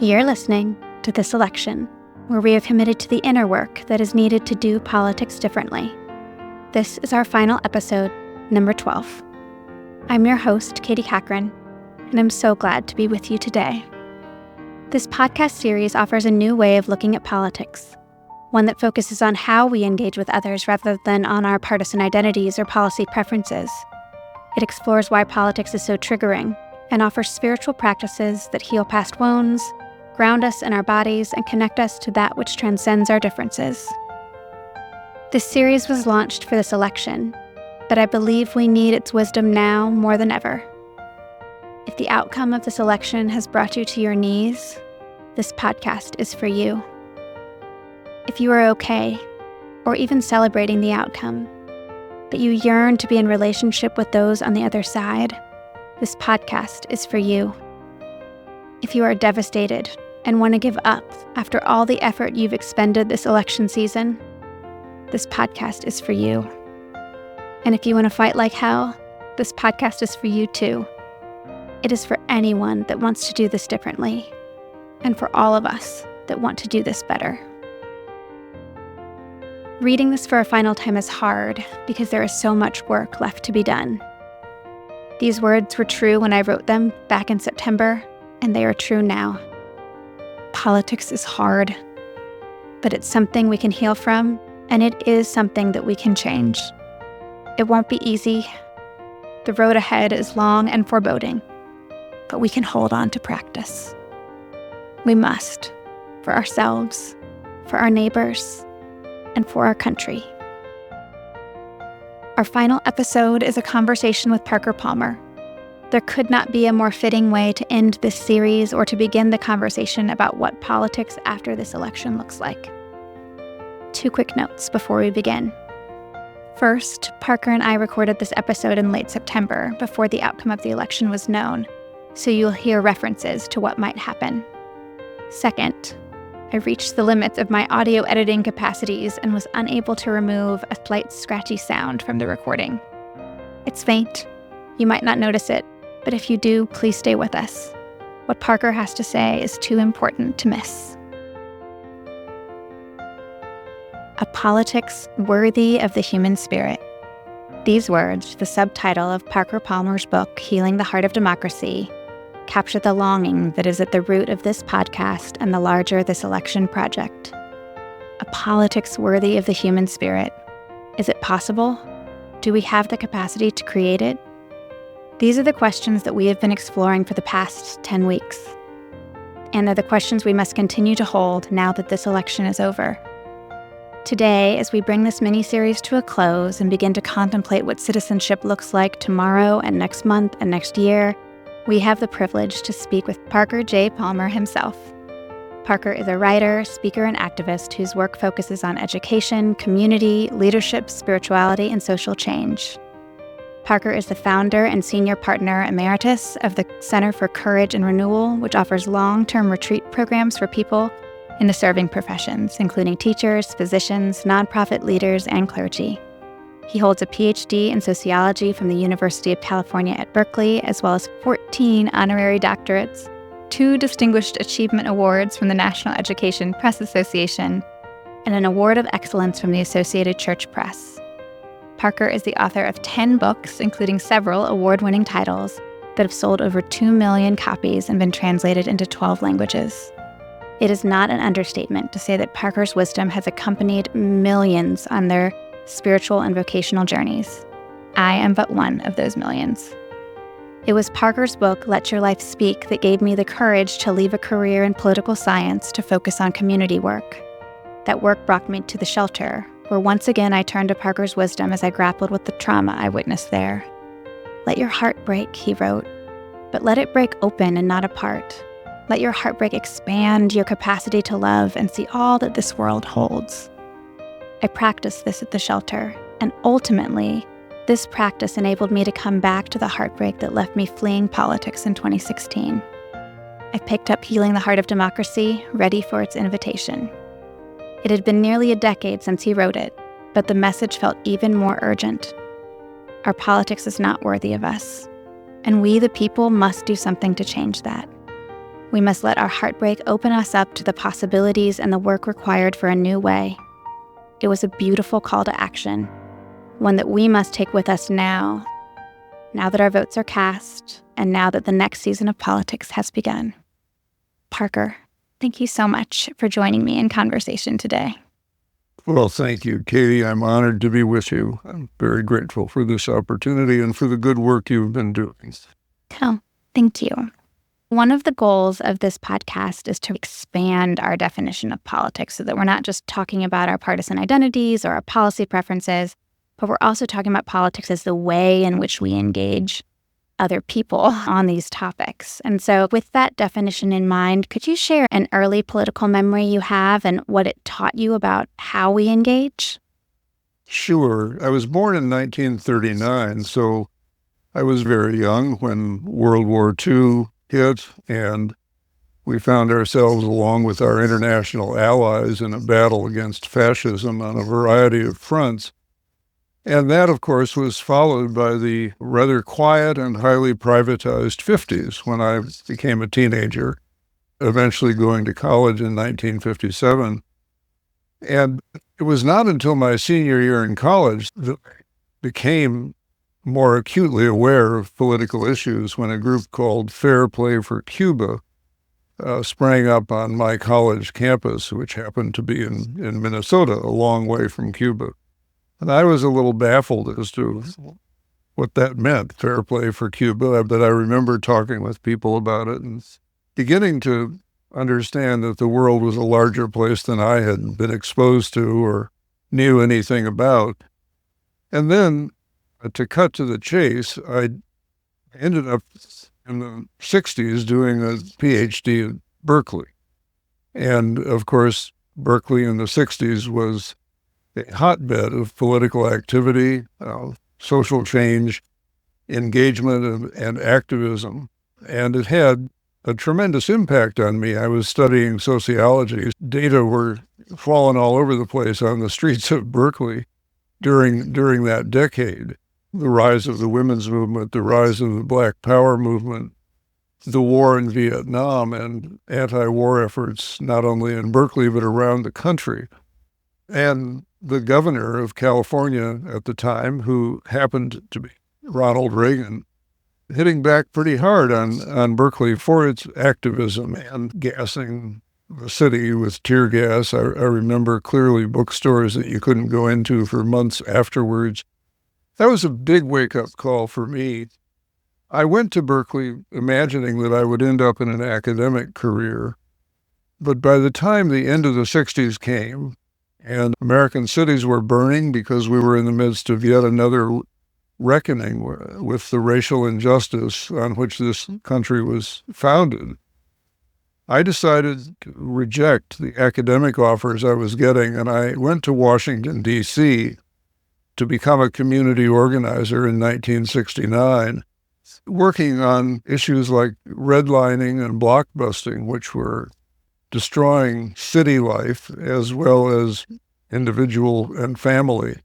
You're listening to This Election, where we have committed to the inner work that is needed to do politics differently. This is our final episode, number 12. I'm your host, Katie Cochran, and I'm so glad to be with you today. This podcast series offers a new way of looking at politics, one that focuses on how we engage with others rather than on our partisan identities or policy preferences. It explores why politics is so triggering and offers spiritual practices that heal past wounds, ground us in our bodies, and connect us to that which transcends our differences. This series was launched for this election, but I believe we need its wisdom now more than ever. If the outcome of this election has brought you to your knees, this podcast is for you. If you are okay, or even celebrating the outcome, but you yearn to be in relationship with those on the other side, this podcast is for you. If you are devastated and want to give up after all the effort you've expended this election season, this podcast is for you. And if you want to fight like hell, this podcast is for you too. It is for anyone that wants to do this differently, and for all of us that want to do this better. Reading this for a final time is hard because there is so much work left to be done. These words were true when I wrote them back in September, and they are true now. Politics is hard, but it's something we can heal from, and it is something that we can change. It won't be easy. The road ahead is long and foreboding, but we can hold on to practice. We must, for ourselves, for our neighbors, and for our country. Our final episode is a conversation with Parker Palmer. There could not be a more fitting way to end this series or to begin the conversation about what politics after this election looks like. 2 quick notes before we begin. First, Parker and I recorded this episode in late September before the outcome of the election was known, so you'll hear references to what might happen. Second, I reached the limits of my audio editing capacities and was unable to remove a slight scratchy sound from the recording. It's faint. You might not notice it, but if you do, please stay with us. What Parker has to say is too important to miss. A politics worthy of the human spirit. These words, the subtitle of Parker Palmer's book, Healing the Heart of Democracy, capture the longing that is at the root of this podcast and the larger This Election project. A politics worthy of the human spirit. Is it possible? Do we have the capacity to create it? These are the questions that we have been exploring for the past 10 weeks. And they're the questions we must continue to hold now that this election is over. Today, as we bring this mini-series to a close and begin to contemplate what citizenship looks like tomorrow and next month and next year, we have the privilege to speak with Parker J. Palmer himself. Parker is a writer, speaker, and activist whose work focuses on education, community, leadership, spirituality, and social change. Parker is the founder and senior partner emeritus of the Center for Courage and Renewal, which offers long-term retreat programs for people in the serving professions, including teachers, physicians, nonprofit leaders, and clergy. He holds a PhD in sociology from the University of California at Berkeley, as well as 14 honorary doctorates, 2 Distinguished Achievement Awards from the National Education Press Association, and an Award of Excellence from the Associated Church Press. Parker is the author of 10 books, including several award-winning titles that have sold over 2 million copies and been translated into 12 languages. It is not an understatement to say that Parker's wisdom has accompanied millions on their spiritual and vocational journeys. I am but one of those millions. It was Parker's book, Let Your Life Speak, that gave me the courage to leave a career in political science to focus on community work. That work brought me to the shelter, where once again I turned to Parker's wisdom as I grappled with the trauma I witnessed there. Let your heart break, he wrote, but let it break open and not apart. Let your heartbreak expand your capacity to love and see all that this world holds. I practiced this at the shelter, and ultimately, this practice enabled me to come back to the heartbreak that left me fleeing politics in 2016. I picked up Healing the Heart of Democracy, ready for its invitation. It had been nearly a decade since he wrote it, but the message felt even more urgent. Our politics is not worthy of us, and we, the people, must do something to change that. We must let our heartbreak open us up to the possibilities and the work required for a new way. It was a beautiful call to action, one that we must take with us now that our votes are cast, and now that the next season of politics has begun. Parker, thank you so much for joining me in conversation today. Well, thank you, Katie. I'm honored to be with you. I'm very grateful for this opportunity and for the good work you've been doing. Oh, thank you. One of the goals of this podcast is to expand our definition of politics so that we're not just talking about our partisan identities or our policy preferences, but we're also talking about politics as the way in which we engage other people on these topics. And so with that definition in mind, could you share an early political memory you have and what it taught you about how we engage? Sure. I was born in 1939, so I was very young when World War II hit, and we found ourselves, along with our international allies, in a battle against fascism on a variety of fronts. And that, of course, was followed by the rather quiet and highly privatized 50s when I became a teenager, eventually going to college in 1957. And it was not until my senior year in college that I became more acutely aware of political issues when a group called Fair Play for Cuba sprang up on my college campus, which happened to be in Minnesota, a long way from Cuba. And I was a little baffled as to what that meant, Fair Play for Cuba, but I remember talking with people about it and beginning to understand that the world was a larger place than I had been exposed to or knew anything about. And then, to cut to the chase, I ended up in the 60s doing a PhD at Berkeley. And of course, Berkeley in the 60s was a hotbed of political activity, social change, engagement, and activism. And it had a tremendous impact on me. I was studying sociology. Data were falling all over the place on the streets of Berkeley during that decade. The rise of the women's movement, the rise of the Black Power movement, the war in Vietnam, and anti-war efforts not only in Berkeley but around the country. And the governor of California at the time, who happened to be Ronald Reagan, hitting back pretty hard on Berkeley for its activism and gassing the city with tear gas. I remember clearly bookstores that you couldn't go into for months afterwards. That was a big wake-up call for me. I went to Berkeley imagining that I would end up in an academic career. But by the time the end of the 60s came, and American cities were burning because we were in the midst of yet another reckoning with the racial injustice on which this country was founded, I decided to reject the academic offers I was getting, and I went to Washington, D.C. to become a community organizer in 1969, working on issues like redlining and blockbusting, which were destroying city life as well as individual and family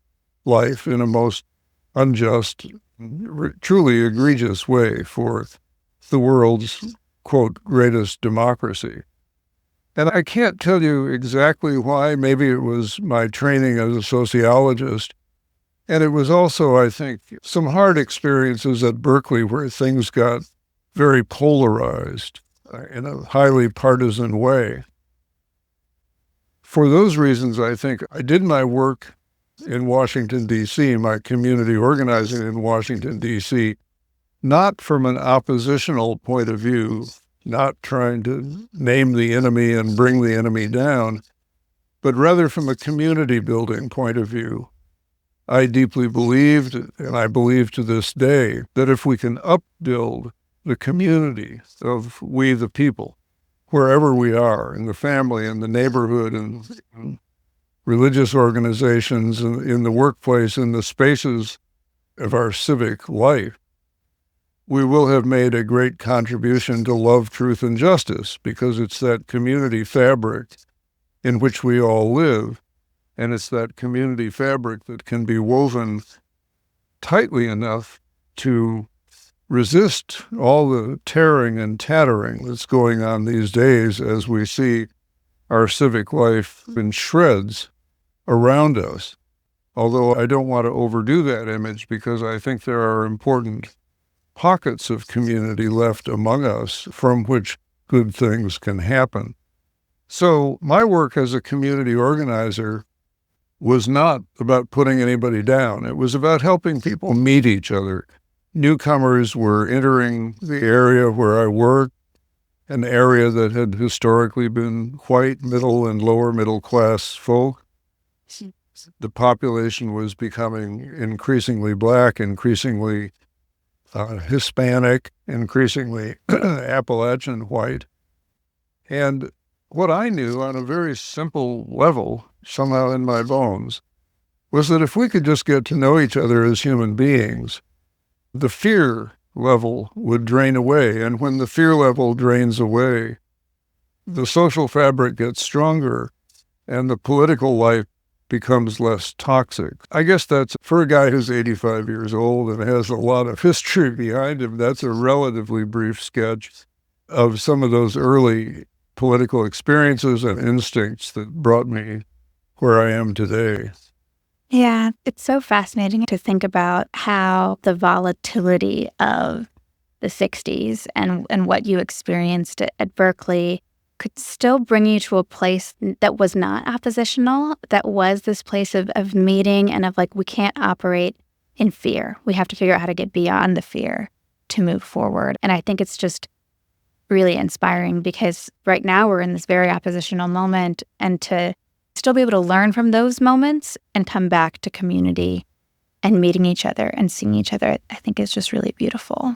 life in a most unjust, truly egregious way for the world's, quote, greatest democracy. And I can't tell you exactly why. Maybe it was my training as a sociologist. And it was also, I think, some hard experiences at Berkeley where things got very polarized in a highly partisan way. For those reasons, I think I did my work in Washington, D.C., my community organizing in Washington, D.C., not from an oppositional point of view, not trying to name the enemy and bring the enemy down, but rather from a community building point of view. I deeply believed, and I believe to this day, that if we can upbuild the community of we the people, wherever we are, in the family, in the neighborhood, in religious organizations, in the workplace, in the spaces of our civic life, we will have made a great contribution to love, truth, and justice, because it's that community fabric in which we all live, and it's that community fabric that can be woven tightly enough to resist all the tearing and tattering that's going on these days as we see our civic life in shreds around us. Although I don't want to overdo that image, because I think there are important pockets of community left among us from which good things can happen. So my work as a community organizer was not about putting anybody down. It was about helping people meet each other. Newcomers were entering the area where I worked, an area that had historically been white, middle, and lower middle class folk. The population was becoming increasingly Black, increasingly Hispanic, increasingly Appalachian white. And what I knew on a very simple level, somehow in my bones, was that if we could just get to know each other as human beings, the fear level would drain away. And when the fear level drains away, the social fabric gets stronger and the political life becomes less toxic. I guess that's, for a guy who's 85 years old and has a lot of history behind him, that's a relatively brief sketch of some of those early political experiences and instincts that brought me where I am today. Yeah, it's so fascinating to think about how the volatility of the 60s and what you experienced at Berkeley could still bring you to a place that was not oppositional, that was this place of meeting and of like, we can't operate in fear. We have to figure out how to get beyond the fear to move forward. And I think it's just really inspiring, because right now we're in this very oppositional moment, and to still be able to learn from those moments and come back to community and meeting each other and seeing each other, I think is just really beautiful.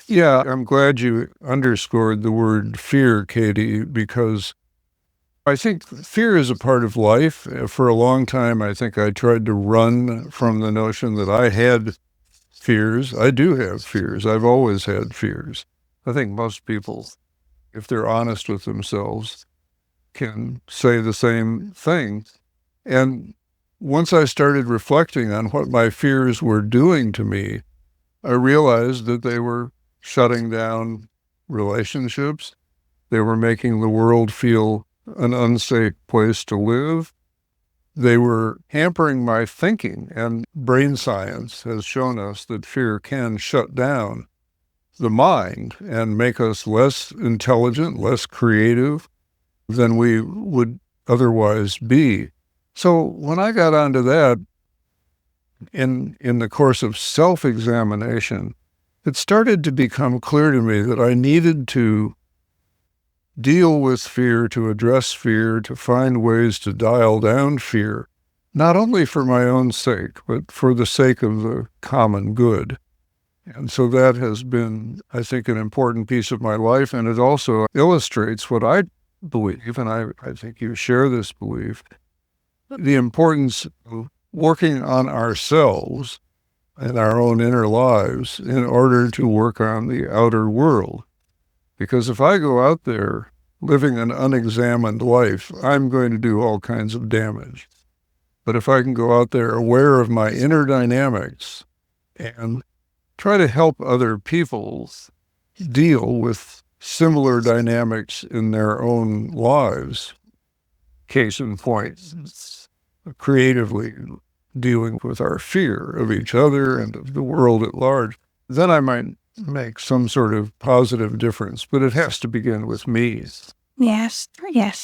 Yeah, I'm glad you underscored the word fear, Katie, because I think fear is a part of life. For a long time, I think I tried to run from the notion that I had fears. I do have fears. I've always had fears. I think most people, if they're honest with themselves, can say the same thing. And once I started reflecting on what my fears were doing to me, I realized that they were shutting down relationships. They were making the world feel an unsafe place to live. They were hampering my thinking, and brain science has shown us that fear can shut down the mind and make us less intelligent, less creative than we would otherwise be. So when I got onto that, in the course of self-examination, it started to become clear to me that I needed to deal with fear, to address fear, to find ways to dial down fear, not only for my own sake, but for the sake of the common good. And so that has been, I think, an important piece of my life, and it also illustrates what I believe, and I think you share this belief, the importance of working on ourselves and our own inner lives in order to work on the outer world. Because if I go out there living an unexamined life, I'm going to do all kinds of damage. But if I can go out there aware of my inner dynamics and try to help other people deal with similar dynamics in their own lives, case in point, creatively dealing with our fear of each other and of the world at large, then I might make some sort of positive difference. But it has to begin with me. Yes,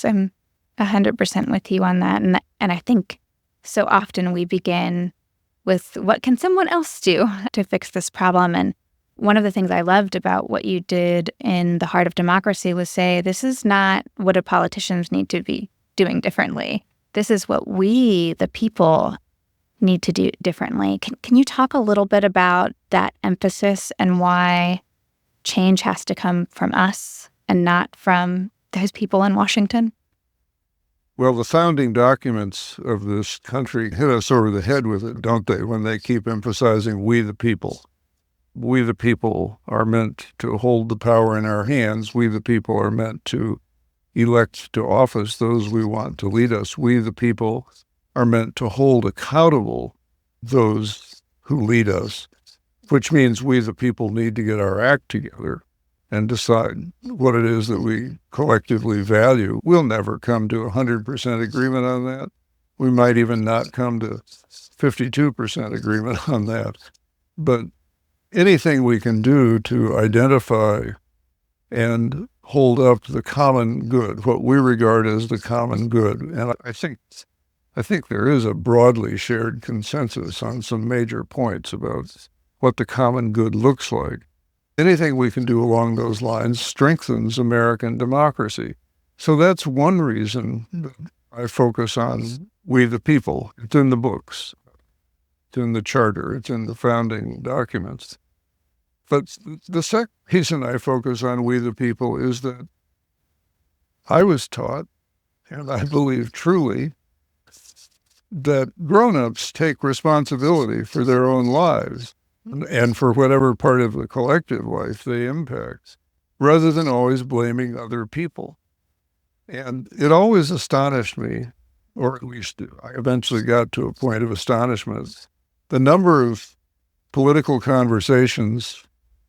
I'm 100% with you on that. And I think so often we begin with, what can someone else do to fix this problem? And one of the things I loved about what you did in The Heart of Democracy was say, this is not what a politicians need to be doing differently. This is what we, the people, need to do differently. Can you talk a little bit about that emphasis and why change has to come from us and not from those people in Washington? Well, the founding documents of this country hit us over the head with it, don't they, when they keep emphasizing we the people. We the people are meant to hold the power in our hands. We the people are meant to elect to office those we want to lead us. We the people are meant to hold accountable those who lead us. which means we, the people, need to get our act together and decide what it is that we collectively value. We'll never come to 100% agreement on that. We might even not come to 52% agreement on that. But anything we can do to identify and hold up the common good, what we regard as the common good. And I think there is a broadly shared consensus on some major points about what the common good looks like. Anything we can do along those lines strengthens American democracy. So that's one reason that I focus on we the people. It's in the books, it's in the charter, it's in the founding documents. But the second reason I focus on we the people is that I was taught, and I believe truly, that grown-ups take responsibility for their own lives and for whatever part of the collective life they impact, rather than always blaming other people. And it always astonished me, or at least I eventually got to a point of astonishment, the number of political conversations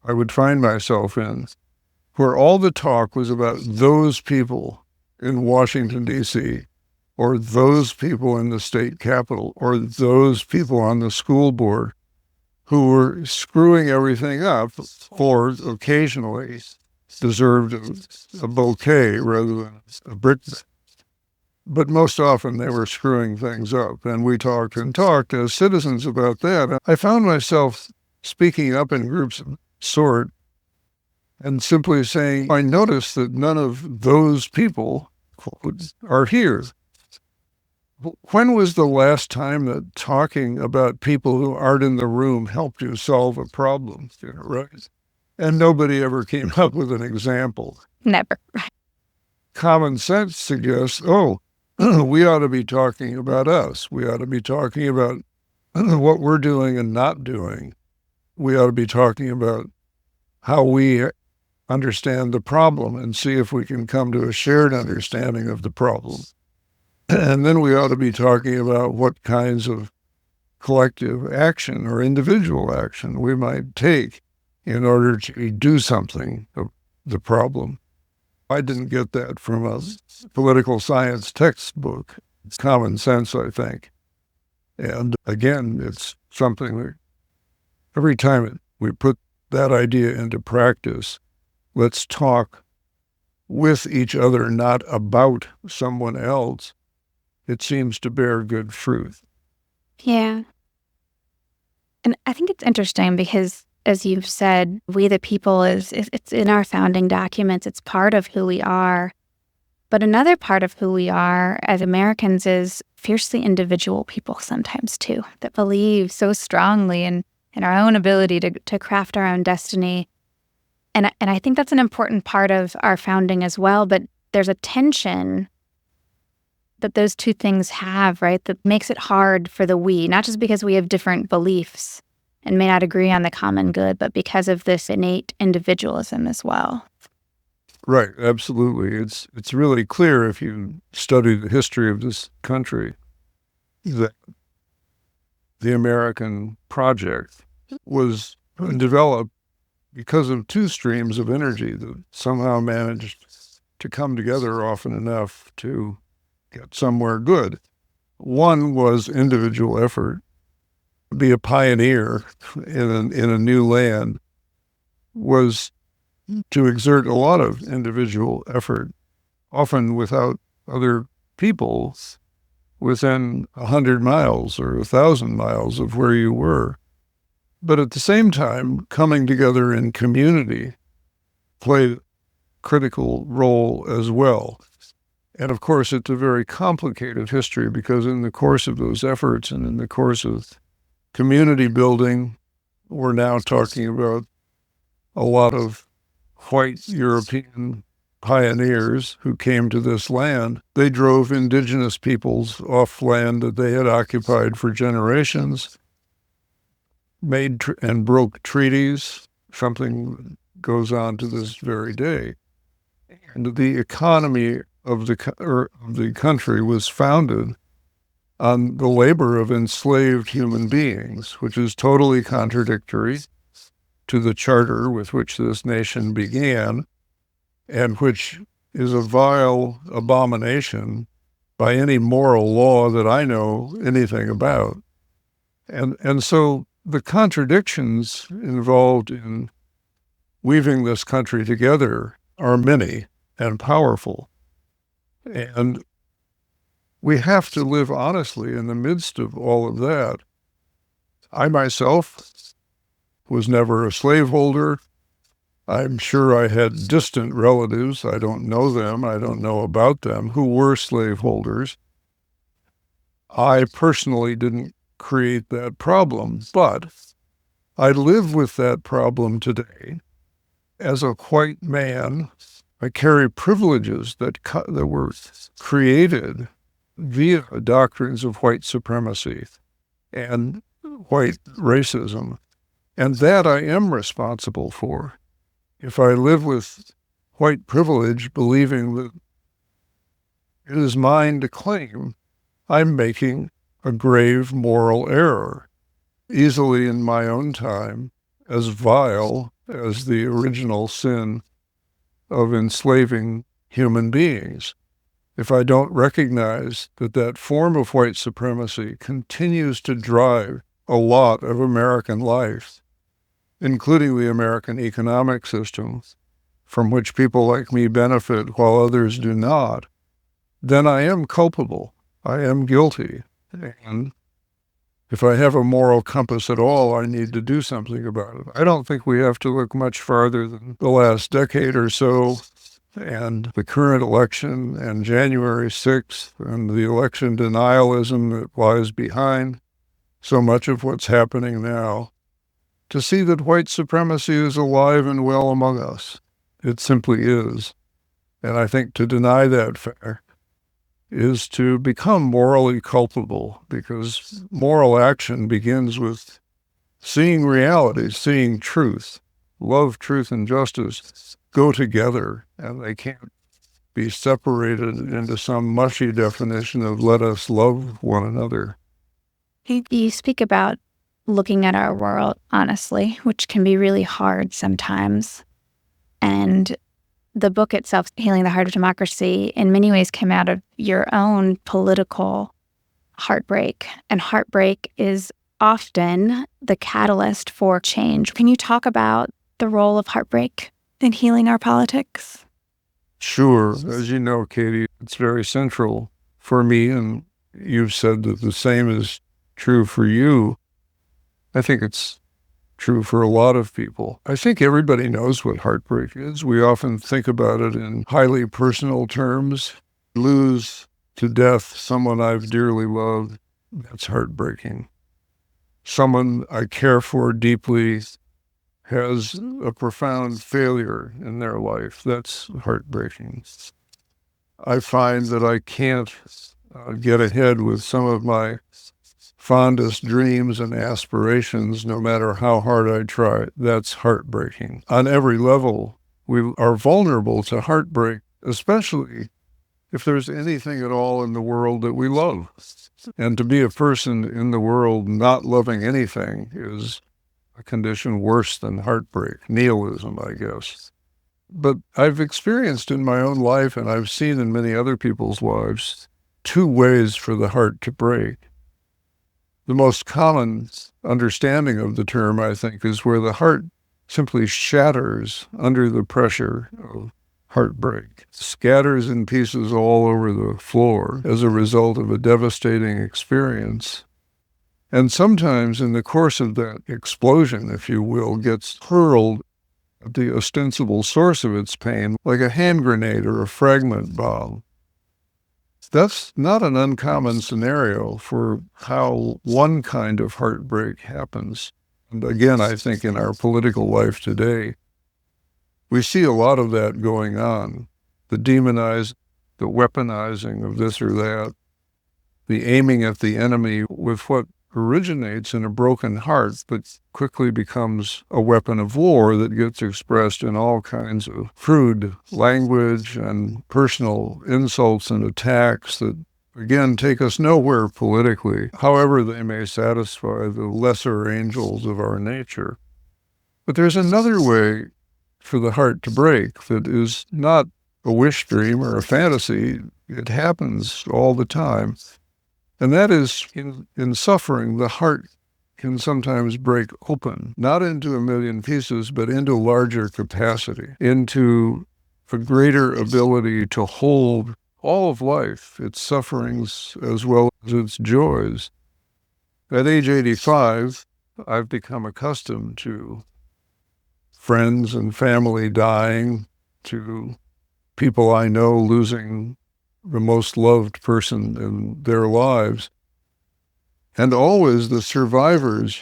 I would find myself in where all the talk was about those people in Washington, D.C., or those people in the state capitol, or those people on the school board who were screwing everything up or occasionally deserved a bouquet rather than a brickbat. But most often they were screwing things up. And we talked and talked as citizens about that. I found myself speaking up in groups of sort and simply saying, I noticed that none of those people are here. When was the last time that talking about people who aren't in the room helped you solve a problem? Right? And nobody ever came up with an example. Never. Common sense suggests, we ought to be talking about us. We ought to be talking about what we're doing and not doing. We ought to be talking about how we understand the problem and see if we can come to a shared understanding of the problem. And then we ought to be talking about what kinds of collective action or individual action we might take in order to do something of the problem. I didn't get that from a political science textbook. It's common sense, I think. And again, it's something that every time we put that idea into practice, let's talk with each other, not about someone else. It seems to bear good fruit. Yeah. And I think it's interesting because, as you've said, we the people it's in our founding documents. It's part of who we are. But another part of who we are as Americans is fiercely individual people sometimes too, that believe so strongly in our own ability to craft our own destiny. And I think that's an important part of our founding as well. But there's a tension that those two things have, right? That makes it hard for the we, not just because we have different beliefs and may not agree on the common good, but because of this innate individualism as well. Right, absolutely. It's really clear if you study the history of this country that the American project was developed because of two streams of energy that somehow managed to come together often enough to get somewhere good. One was individual effort. Be a pioneer in a new land was to exert a lot of individual effort, often without other people within 100 miles or 1,000 miles of where you were. But at the same time, coming together in community played a critical role as well. And of course, it's a very complicated history because in the course of those efforts and in the course of community building, we're now talking about a lot of white European pioneers who came to this land. They drove indigenous peoples off land that they had occupied for generations, made and broke treaties, something that goes on to this very day. And the economy of the country was founded on the labor of enslaved human beings, which is totally contradictory to the charter with which this nation began, and which is a vile abomination by any moral law that I know anything about. And so the contradictions involved in weaving this country together are many and powerful. And we have to live honestly in the midst of all of that. I myself was never a slaveholder. I'm sure I had distant relatives. I don't know them. I don't know about them who were slaveholders. I personally didn't create that problem, but I live with that problem today. As a white man, I carry privileges that were created via doctrines of white supremacy and white racism, and that I am responsible for. If I live with white privilege, believing that it is mine to claim, I'm making a grave moral error, easily in my own time as vile as the original sin of enslaving human beings. If I don't recognize that that form of white supremacy continues to drive a lot of American life, including the American economic system, from which people like me benefit while others do not, then I am culpable. I am guilty. And if I have a moral compass at all, I need to do something about it. I don't think we have to look much farther than the last decade or so, and the current election and January 6th and the election denialism that lies behind so much of what's happening now, to see that white supremacy is alive and well among us. It simply is. And I think to deny that fact is to become morally culpable, because moral action begins with seeing reality, seeing truth. Love, truth, and justice go together, and they can't be separated into some mushy definition of let us love one another. You speak about looking at our world honestly, which can be really hard sometimes. And the book itself, Healing the Heart of Democracy, in many ways came out of your own political heartbreak. And heartbreak is often the catalyst for change. Can you talk about the role of heartbreak in healing our politics? Sure. As you know, Katie, it's very central for me, and you've said that the same is true for you. I think it's true for a lot of people. I think everybody knows what heartbreak is. We often think about it in highly personal terms. Lose to death someone I've dearly loved, that's heartbreaking. Someone I care for deeply has a profound failure in their life, that's heartbreaking. I find that I can't get ahead with some of my fondest dreams and aspirations, no matter how hard I try. That's heartbreaking. On every level, we are vulnerable to heartbreak, especially if there's anything at all in the world that we love. And to be a person in the world not loving anything is a condition worse than heartbreak, nihilism, I guess. But I've experienced in my own life, and I've seen in many other people's lives, two ways for the heart to break. The most common understanding of the term, I think, is where the heart simply shatters under the pressure of heartbreak, scatters in pieces all over the floor as a result of a devastating experience. And sometimes in the course of that explosion, if you will, gets hurled at the ostensible source of its pain, like a hand grenade or a fragment bomb. That's not an uncommon scenario for how one kind of heartbreak happens. And again, I think in our political life today, we see a lot of that going on. The demonizing, the weaponizing of this or that, the aiming at the enemy with what originates in a broken heart but quickly becomes a weapon of war that gets expressed in all kinds of crude language and personal insults and attacks that, again, take us nowhere politically, however they may satisfy the lesser angels of our nature. But there's another way for the heart to break that is not a wish dream or a fantasy. It happens all the time. And that is in suffering, the heart can sometimes break open, not into a million pieces, but into larger capacity, into a greater ability to hold all of life, its sufferings as well as its joys. At age 85, I've become accustomed to friends and family dying, to people I know losing the most loved person in their lives. And always the survivors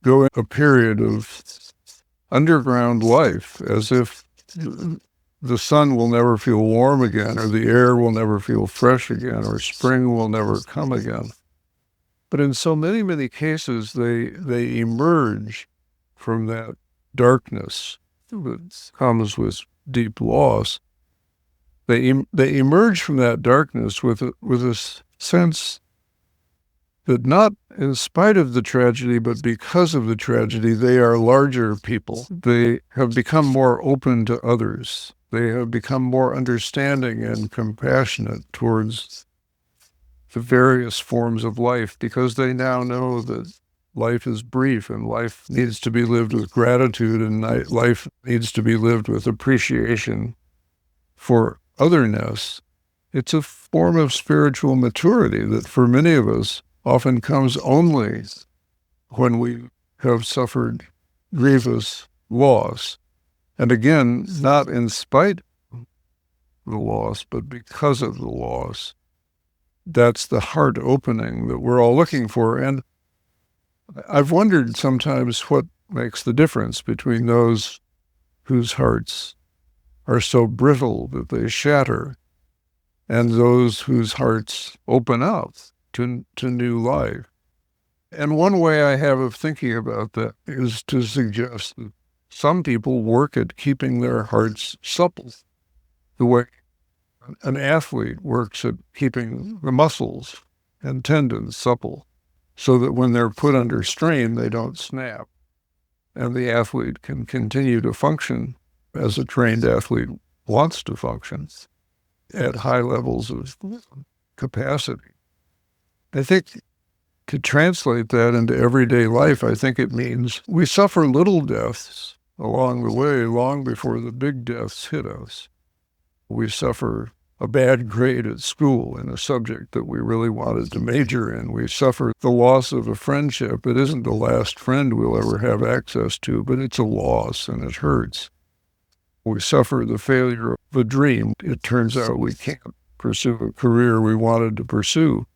go in a period of underground life, as if the sun will never feel warm again, or the air will never feel fresh again, or spring will never come again. But in so many, many cases, they emerge from that darkness that comes with deep loss. They emerge from that darkness with a sense that not in spite of the tragedy, but because of the tragedy, they are larger people. They have become more open to others. They have become more understanding and compassionate towards the various forms of life, because they now know that life is brief and life needs to be lived with gratitude, and life needs to be lived with appreciation for otherness. It's a form of spiritual maturity that for many of us often comes only when we have suffered grievous loss. And again, not in spite of the loss, but because of the loss. That's the heart opening that we're all looking for. And I've wondered sometimes what makes the difference between those whose hearts are so brittle that they shatter and those whose hearts open up to new life. And one way I have of thinking about that is to suggest that some people work at keeping their hearts supple, the way an athlete works at keeping the muscles and tendons supple, so that when they're put under strain, they don't snap, and the athlete can continue to function as a trained athlete wants to function at high levels of capacity. I think to translate that into everyday life, I think it means we suffer little deaths along the way, long before the big deaths hit us. We suffer a bad grade at school in a subject that we really wanted to major in. We suffer the loss of a friendship. It isn't the last friend we'll ever have access to, but it's a loss and it hurts. We suffer the failure of a dream. It turns out we can't pursue a career we wanted to pursue.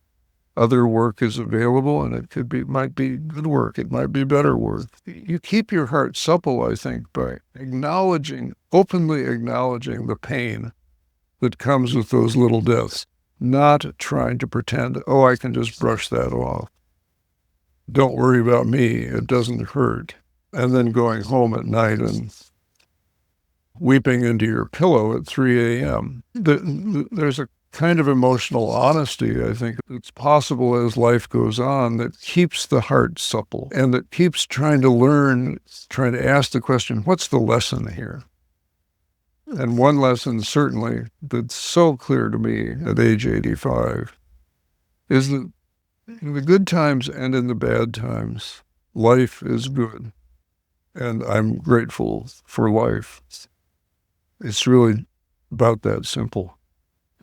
Other work is available, and it might be good work. It might be better work. You keep your heart supple, I think, by openly acknowledging the pain that comes with those little deaths, not trying to pretend, oh, I can just brush that off. Don't worry about me. It doesn't hurt. And then going home at night and weeping into your pillow at 3 a.m. There's a kind of emotional honesty, I think, that's possible as life goes on, that keeps the heart supple and that keeps trying to learn, trying to ask the question, what's the lesson here? And one lesson certainly that's so clear to me at age 85 is that in the good times and in the bad times, life is good. And I'm grateful for life. It's really about that simple.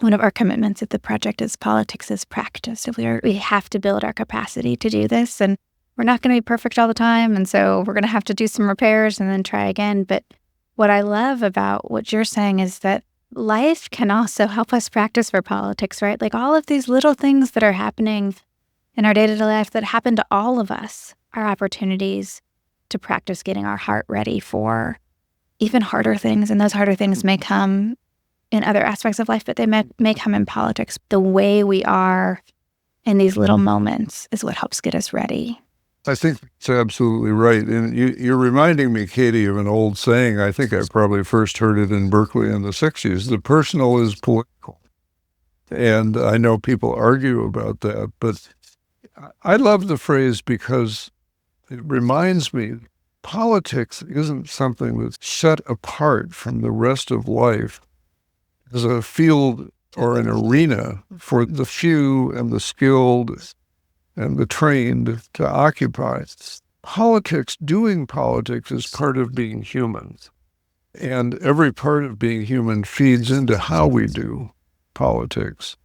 One of our commitments at the project is politics is practice. So we have to build our capacity to do this, and we're not going to be perfect all the time. And so we're going to have to do some repairs and then try again. But what I love about what you're saying is that life can also help us practice for politics, right? Like all of these little things that are happening in our day-to-day life that happen to all of us are opportunities to practice getting our heart ready for even harder things. And those harder things may come in other aspects of life, but they may come in politics. The way we are in these little moments is what helps get us ready. I think that's absolutely right. And you're reminding me, Katie, of an old saying. I think I probably first heard it in Berkeley in the 60s. The personal is political. And I know people argue about that, but I love the phrase because it reminds me politics isn't something that's set apart from the rest of life as a field or an arena for the few and the skilled and the trained to occupy. Politics, doing politics, is part of being human. And every part of being human feeds into how we do politics.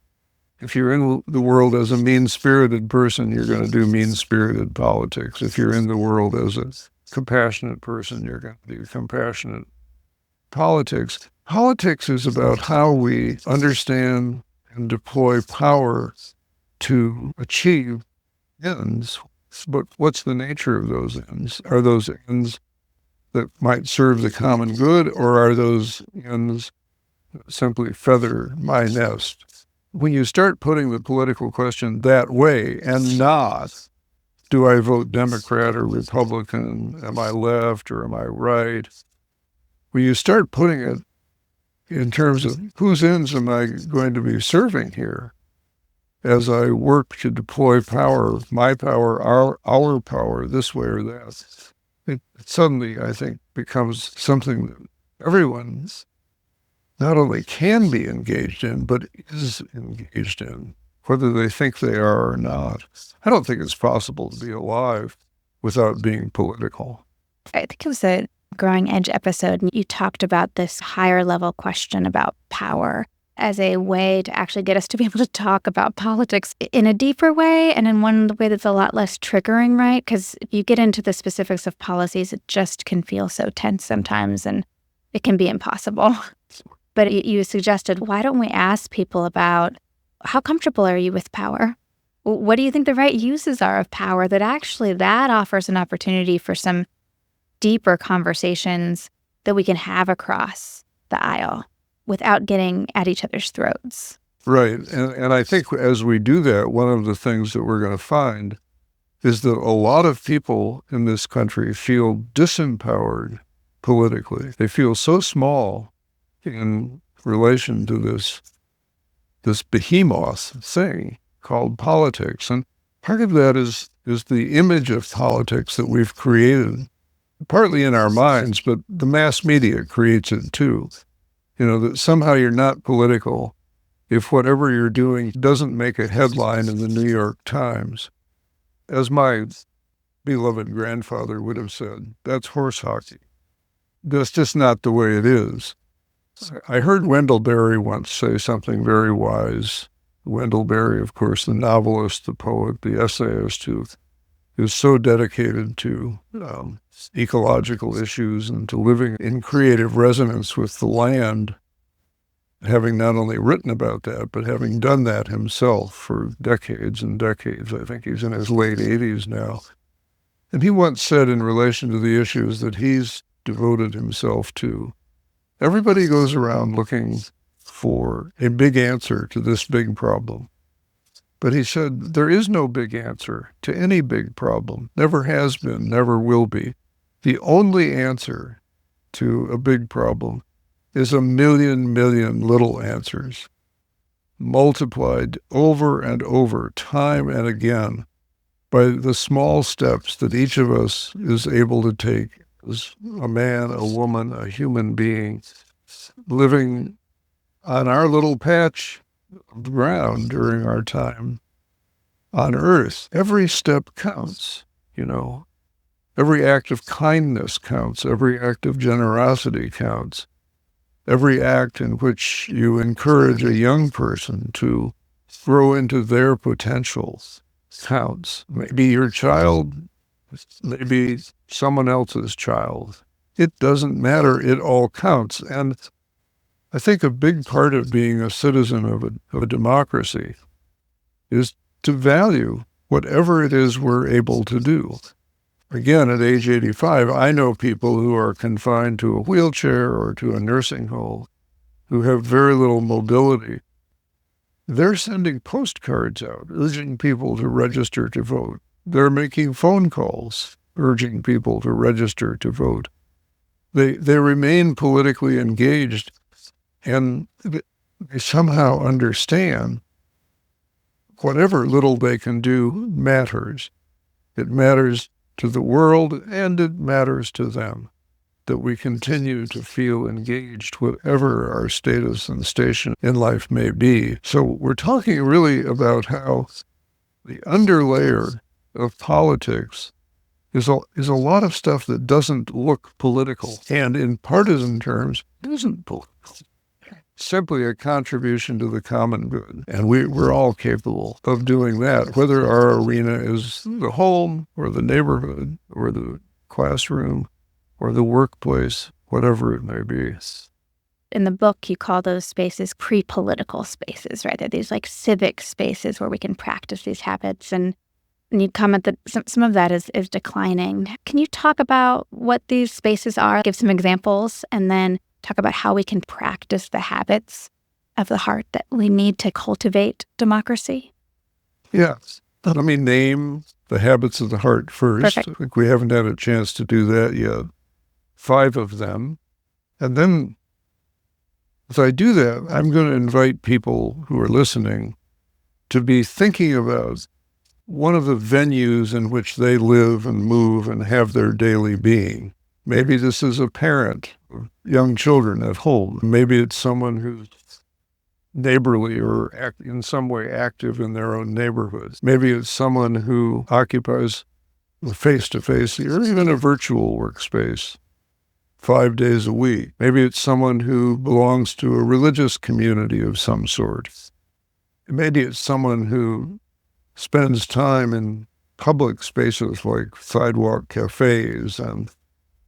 If you're in the world as a mean-spirited person, you're going to do mean-spirited politics. If you're in the world as a compassionate person, you're going to do compassionate politics. Politics is about how we understand and deploy power to achieve ends. But what's the nature of those ends? Are those ends that might serve the common good, or are those ends that simply feather my nest? When you start putting the political question that way and not, do I vote Democrat or Republican? Am I left or am I right? When you start putting it in terms of whose ends am I going to be serving here as I work to deploy power, my power, our power, this way or that, it suddenly, I think, becomes something that everyone's not only can be engaged in, but is engaged in, whether they think they are or not. I don't think it's possible to be alive without being political. I think it was a Growing Edge episode, and you talked about this higher level question about power as a way to actually get us to be able to talk about politics in a deeper way and in one way that's a lot less triggering, right? Because if you get into the specifics of policies, it just can feel so tense sometimes, and it can be impossible. But you suggested, why don't we ask people about how comfortable are you with power? What do you think the right uses are of power? That actually that offers an opportunity for some deeper conversations that we can have across the aisle without getting at each other's throats. Right. And I think as we do that, one of the things that we're going to find is that a lot of people in this country feel disempowered politically. They feel so small in relation to this behemoth thing called politics. And part of that is the image of politics that we've created, partly in our minds, but the mass media creates it too. You know, that somehow you're not political if whatever you're doing doesn't make a headline in the New York Times. As my beloved grandfather would have said, that's horse hockey. That's just not the way it is. I heard Wendell Berry once say something very wise. Wendell Berry, of course, the novelist, the poet, the essayist, who is so dedicated to ecological issues and to living in creative resonance with the land, having not only written about that, but having done that himself for decades and decades. I think he's in his late 80s now. And he once said in relation to the issues that he's devoted himself to, everybody goes around looking for a big answer to this big problem. But he said, there is no big answer to any big problem. Never has been, never will be. The only answer to a big problem is a million little answers, multiplied over and over, time and again, by the small steps that each of us is able to take as a man, a woman, a human being, living on our little patch of ground during our time on Earth. Every step counts, you know. Every act of kindness counts. Every act of generosity counts. Every act in which you encourage a young person to grow into their potentials counts. Maybe your child, maybe someone else's child. It doesn't matter. It all counts. And I think a big part of being a citizen of a democracy is to value whatever it is we're able to do. Again, at age 85, I know people who are confined to a wheelchair or to a nursing home who have very little mobility. They're sending postcards out, urging people to register to vote. They're making phone calls, urging people to register to vote. They remain politically engaged, and they somehow understand whatever little they can do matters. It matters to the world, and it matters to them that we continue to feel engaged, whatever our status and station in life may be. So we're talking really about how the underlayer of politics is a lot of stuff that doesn't look political, and in partisan terms, isn't political. Simply a contribution to the common good. And we're all capable of doing that, whether our arena is the home or the neighborhood or the classroom or the workplace, whatever it may be. In the book, you call those spaces pre-political spaces, right? They're these like civic spaces where we can practice these habits. And you comment that some of that is declining. Can you talk about what these spaces are, give some examples, and then talk about how we can practice the habits of the heart that we need to cultivate democracy? Yeah. Let me name the habits of the heart first. Perfect. I think we haven't had a chance to do that yet. 5 of them. And then as I do that, I'm going to invite people who are listening to be thinking about one of the venues in which they live and move and have their daily being. Maybe this is a parent of young children at home. Maybe it's someone who's neighborly or in some way active in their own neighborhood. Maybe it's someone who occupies a face-to-face or even a virtual workspace 5 days a week. Maybe it's someone who belongs to a religious community of some sort. Maybe it's someone who spends time in public spaces like sidewalk cafes and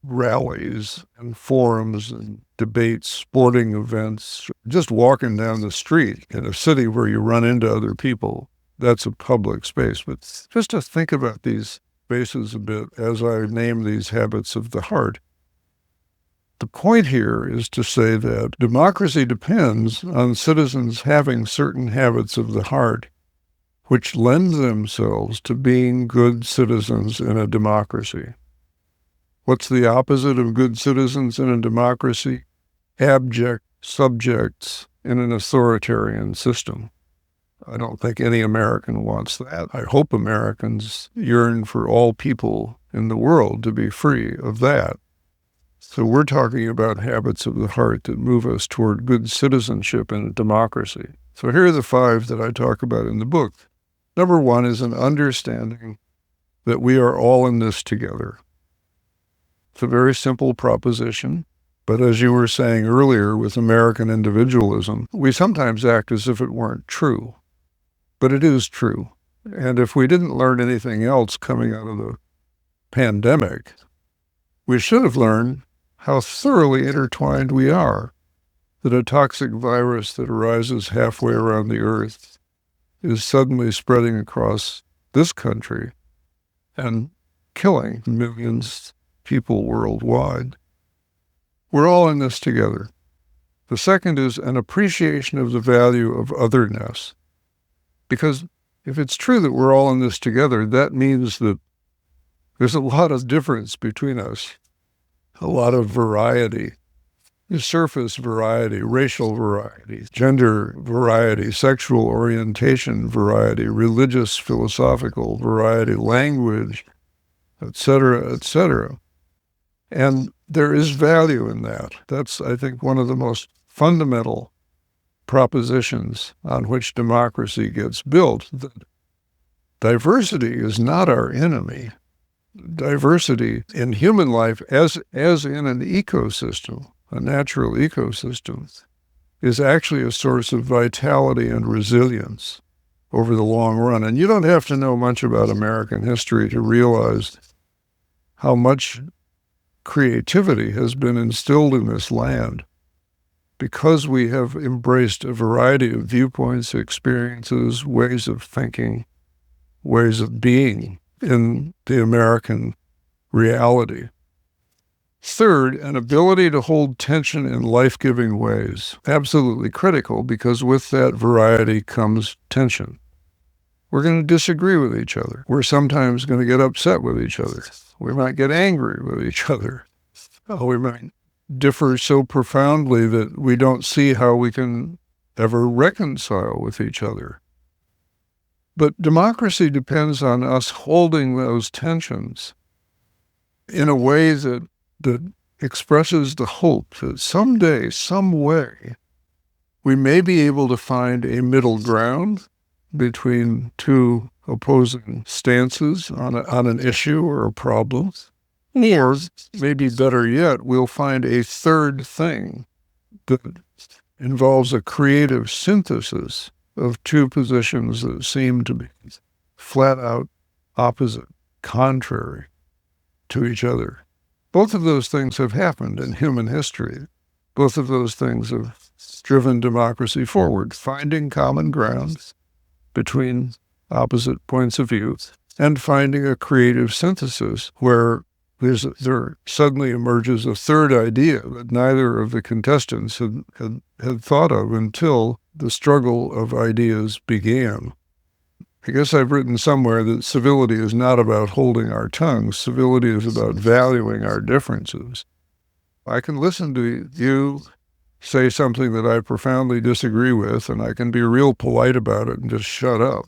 rallies and forums and debates, sporting events, just walking down the street in a city where you run into other people. That's a public space. But just to think about these spaces a bit as I name these habits of the heart. The point here is to say that democracy depends on citizens having certain habits of the heart which lend themselves to being good citizens in a democracy. What's the opposite of good citizens in a democracy? Abject subjects in an authoritarian system. I don't think any American wants that. I hope Americans yearn for all people in the world to be free of that. So we're talking about habits of the heart that move us toward good citizenship in a democracy. So here are the 5 that I talk about in the book. Number 1 is an understanding that we are all in this together. It's a very simple proposition, but as you were saying earlier with American individualism, we sometimes act as if it weren't true, but it is true. And if we didn't learn anything else coming out of the pandemic, we should have learned how thoroughly intertwined we are, that a toxic virus that arises halfway around the earth is suddenly spreading across this country and killing millions people worldwide. We're all in this together. The second is an appreciation of the value of otherness. Because if it's true that we're all in this together, that means that there's a lot of difference between us, a lot of variety, surface variety, racial variety, gender variety, sexual orientation variety, religious, philosophical variety, language, etc., etc. And there is value in that. That's, I think, one of the most fundamental propositions on which democracy gets built. That diversity is not our enemy. Diversity in human life, as in an ecosystem, a natural ecosystem, is actually a source of vitality and resilience over the long run. And you don't have to know much about American history to realize how much creativity has been instilled in this land because we have embraced a variety of viewpoints, experiences, ways of thinking, ways of being in the American reality. Third, an ability to hold tension in life-giving ways. Absolutely critical, because with that variety comes tension. We're going to disagree with each other. We're sometimes going to get upset with each other. We might get angry with each other. We might differ so profoundly that we don't see how we can ever reconcile with each other. But democracy depends on us holding those tensions in a way that expresses the hope that someday, some way, we may be able to find a middle ground between two opposing stances on an issue or a problem. Or maybe better yet, we'll find a third thing that involves a creative synthesis of two positions that seem to be flat out opposite, contrary to each other. Both of those things have happened in human history. Both of those things have driven democracy forward, finding common ground between opposite points of view and finding a creative synthesis where there suddenly emerges a third idea that neither of the contestants had thought of until the struggle of ideas began. I guess I've written somewhere that civility is not about holding our tongues. Civility is about valuing our differences. I can listen to you say something that I profoundly disagree with, and I can be real polite about it and just shut up.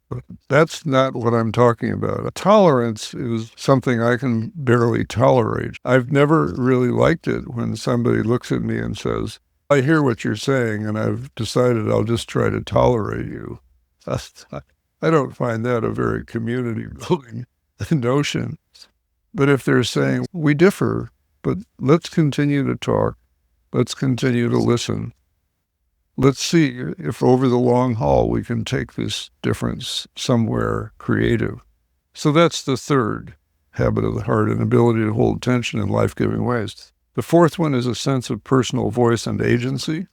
But that's not what I'm talking about. Tolerance is something I can barely tolerate. I've never really liked it when somebody looks at me and says, I hear what you're saying, and I've decided I'll just try to tolerate you. I don't find that a very community-building notion. But if they're saying, we differ, but let's continue to talk, let's continue to listen, let's see if over the long haul we can take this difference somewhere creative. So that's the third habit of the heart, an ability to hold tension in life-giving ways. The fourth one is a sense of personal voice and agency,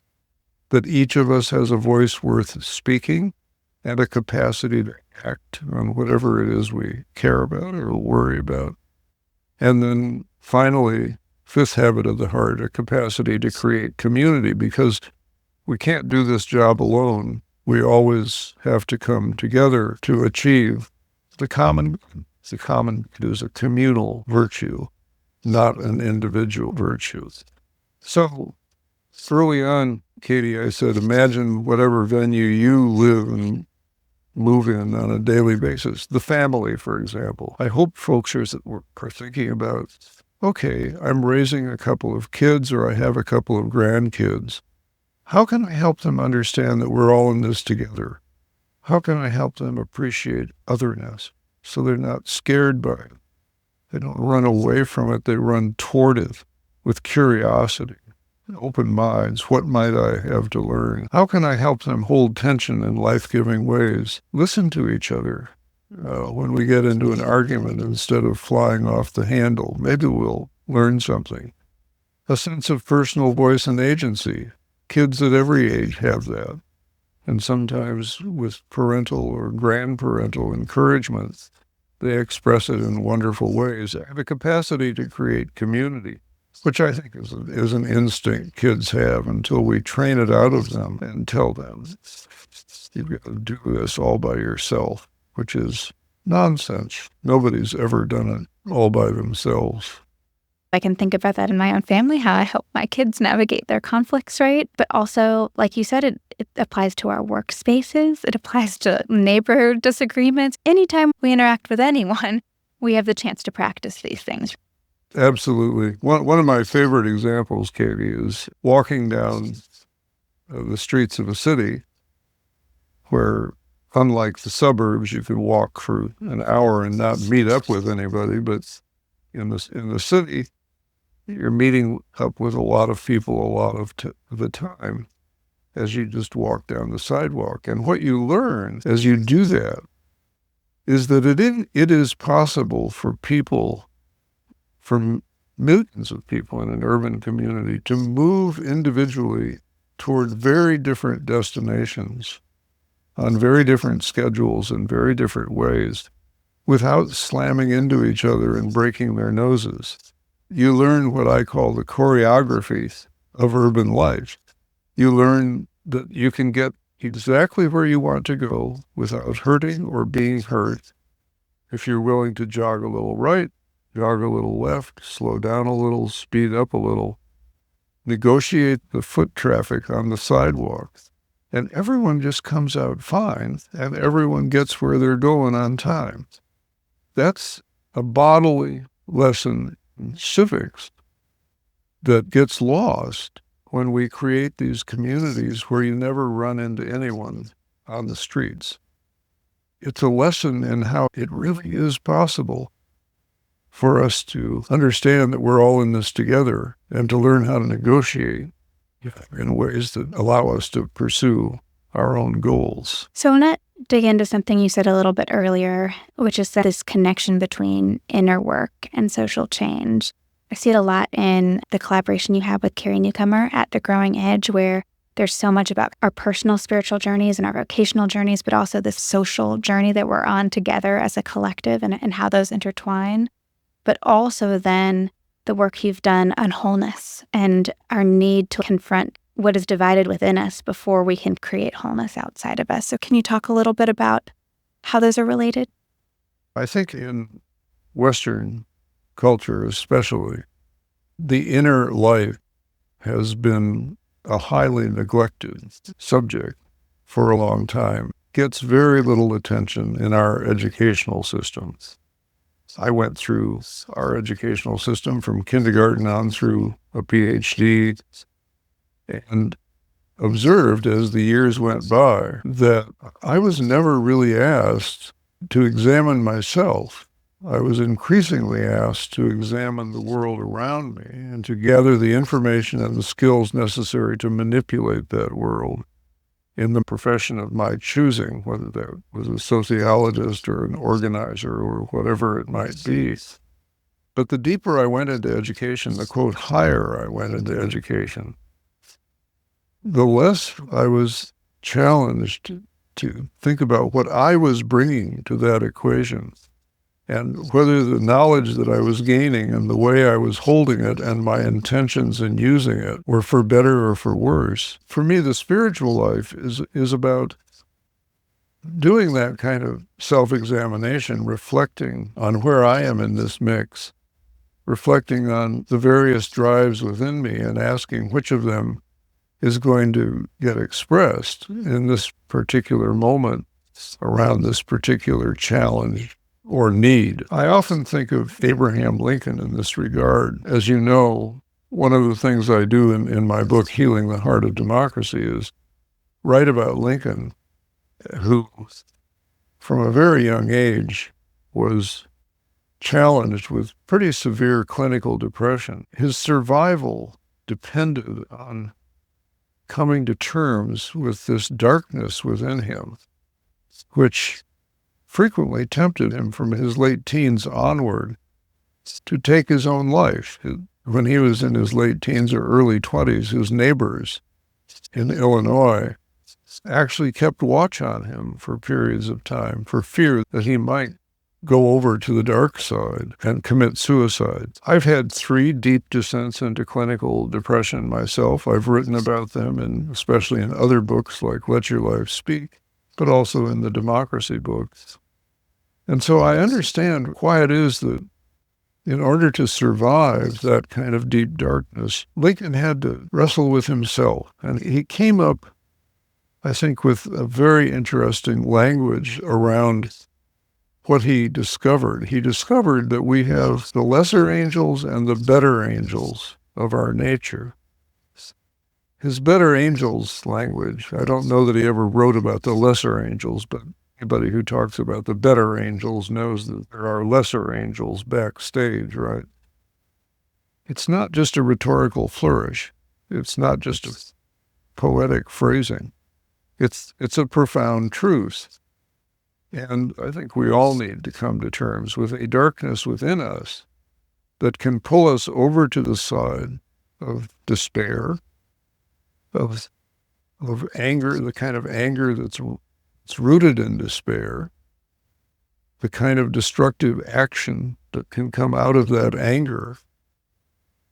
that each of us has a voice worth speaking and a capacity to act on whatever it is we care about or worry about. And then finally, fifth habit of the heart, a capacity to create community, because we can't do this job alone. We always have to come together to achieve the common. The common is a communal virtue, not an individual virtue. So early on, Katie, I said, imagine whatever venue you live and move in on a daily basis. The family, for example. I hope folks are thinking about, okay, I'm raising a couple of kids or I have a couple of grandkids. How can I help them understand that we're all in this together? How can I help them appreciate otherness so they're not scared by it? They don't run away from it. They run toward it with curiosity, open minds. What might I have to learn? How can I help them hold tension in life-giving ways? Listen to each other. When we get into an argument, instead of flying off the handle, maybe we'll learn something. A sense of personal voice and agency. Kids at every age have that. And sometimes with parental or grandparental encouragement, they express it in wonderful ways. They have a capacity to create community, which I think is an instinct kids have until we train it out of them and tell them, you've got to do this all by yourself, which is nonsense. Nobody's ever done it all by themselves. I can think about that in my own family, how I help my kids navigate their conflicts, right? But also, like you said, it applies to our workspaces. It applies to neighbor disagreements. Anytime we interact with anyone, we have the chance to practice these things. Absolutely. One of my favorite examples, Katie, is walking down the streets of a city where, unlike the suburbs, you can walk for an hour and not meet up with anybody. But in the city, you're meeting up with a lot of people a lot of the time as you just walk down the sidewalk. And what you learn as you do that is that it is possible for millions of people in an urban community to move individually toward very different destinations on very different schedules in very different ways without slamming into each other and breaking their noses. You learn what I call the choreography of urban life. You learn that you can get exactly where you want to go without hurting or being hurt. If you're willing to jog a little right, jog a little left, slow down a little, speed up a little, negotiate the foot traffic on the sidewalk, and everyone just comes out fine, and everyone gets where they're going on time. That's a bodily lesson in civics that gets lost when we create these communities where you never run into anyone on the streets. It's a lesson in how it really is possible for us to understand that we're all in this together and to learn how to negotiate in ways that allow us to pursue our own goals. So I want to dig into something you said a little bit earlier, which is this connection between inner work and social change. I see it a lot in the collaboration you have with Carrie Newcomer at The Growing Edge, where there's so much about our personal spiritual journeys and our vocational journeys, but also this social journey that we're on together as a collective and how those intertwine. But also then the work you've done on wholeness and our need to confront what is divided within us before we can create wholeness outside of us. So can you talk a little bit about how those are related? I think in Western culture especially, the inner life has been a highly neglected subject for a long time. Gets very little attention in our educational system. I went through our educational system from kindergarten on through a PhD and observed as the years went by that I was never really asked to examine myself. I was increasingly asked to examine the world around me and to gather the information and the skills necessary to manipulate that world in the profession of my choosing, whether that was a sociologist or an organizer or whatever it might be. But the deeper I went into education, the quote higher I went into education, the less I was challenged to think about what I was bringing to that equation and whether the knowledge that I was gaining and the way I was holding it and my intentions in using it were for better or for worse. For me, the spiritual life is about doing that kind of self-examination, reflecting on where I am in this mix, reflecting on the various drives within me and asking which of them is going to get expressed in this particular moment around this particular challenge or need. I often think of Abraham Lincoln in this regard. As you know, one of the things I do in my book, Healing the Heart of Democracy, is write about Lincoln, who from a very young age was challenged with pretty severe clinical depression. His survival depended on coming to terms with this darkness within him, which frequently tempted him from his late teens onward to take his own life. When he was in his late teens or early 20s, his neighbors in Illinois actually kept watch on him for periods of time for fear that he might go over to the dark side and commit suicide. I've had 3 deep descents into clinical depression myself. I've written about them, and especially in other books like Let Your Life Speak, but also in the democracy books. And so I understand why it is that in order to survive that kind of deep darkness, Lincoln had to wrestle with himself. And he came up, I think, with a very interesting language around what he discovered. He discovered that we have the lesser angels and the better angels of our nature. His better angels language, I don't know that he ever wrote about the lesser angels, but anybody who talks about the better angels knows that there are lesser angels backstage, right? It's not just a rhetorical flourish. It's not just a poetic phrasing. It's a profound truth. And I think we all need to come to terms with a darkness within us that can pull us over to the side of despair, of anger, the kind of anger that's rooted in despair, the kind of destructive action that can come out of that anger.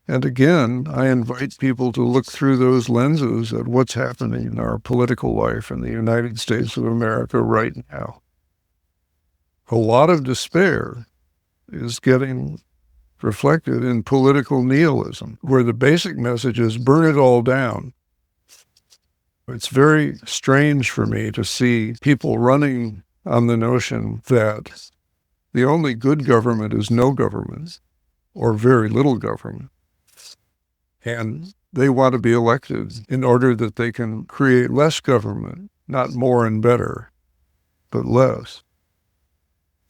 And again, I invite people to look through those lenses at what's happening in our political life in the United States of America right now. A lot of despair is getting reflected in political nihilism, where the basic message is burn it all down. It's very strange for me to see people running on the notion that the only good government is no government, or very little government. And they want to be elected in order that they can create less government, not more and better, but less.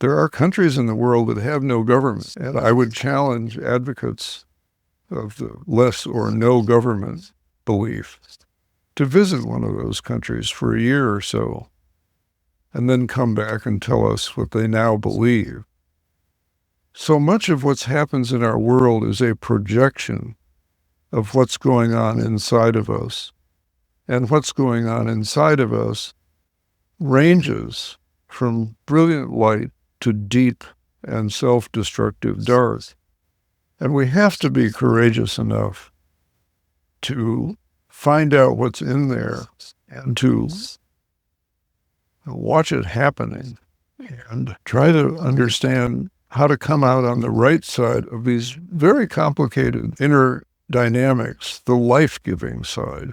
There are countries in the world that have no government, and I would challenge advocates of the less or no government belief to visit one of those countries for a year or so, and then come back and tell us what they now believe. So much of what happens in our world is a projection of what's going on inside of us. And what's going on inside of us ranges from brilliant light to deep and self-destructive dark. And we have to be courageous enough to find out what's in there and to watch it happening and try to understand how to come out on the right side of these very complicated inner dynamics, the life-giving side.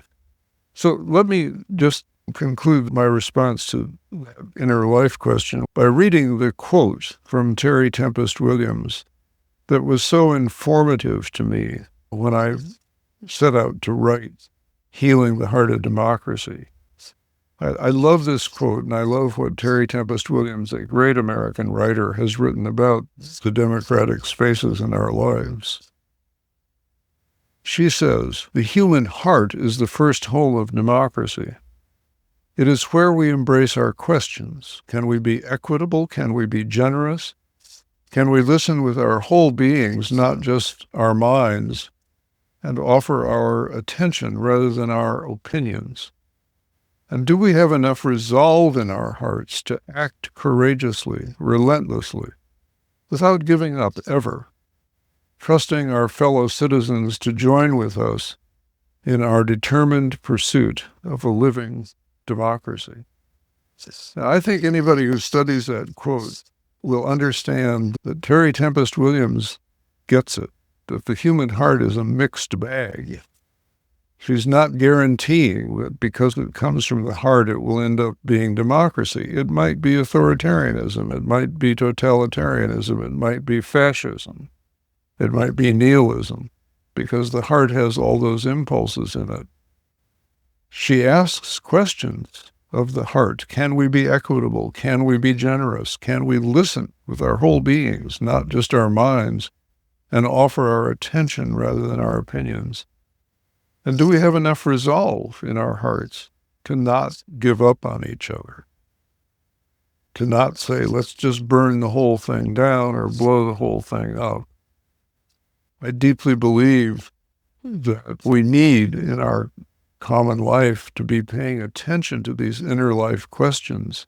So let me just conclude my response to that inner life question by reading the quote from Terry Tempest Williams that was so informative to me when I set out to write Healing the Heart of Democracy. I love this quote, and I love what Terry Tempest Williams, a great American writer, has written about the democratic spaces in our lives. She says, "The human heart is the first home of democracy. It is where we embrace our questions. Can we be equitable? Can we be generous? Can we listen with our whole beings, not just our minds, and offer our attention rather than our opinions? And do we have enough resolve in our hearts to act courageously, relentlessly, without giving up ever, trusting our fellow citizens to join with us in our determined pursuit of a living democracy?" Now, I think anybody who studies that quote will understand that Terry Tempest Williams gets it, that the human heart is a mixed bag. She's not guaranteeing that because it comes from the heart, it will end up being democracy. It might be authoritarianism. It might be totalitarianism. It might be fascism. It might be nihilism, because the heart has all those impulses in it. She asks questions of the heart. Can we be equitable? Can we be generous? Can we listen with our whole beings, not just our minds, and offer our attention rather than our opinions? And do we have enough resolve in our hearts to not give up on each other? To not say, let's just burn the whole thing down or blow the whole thing up. I deeply believe that we need in our common life to be paying attention to these inner life questions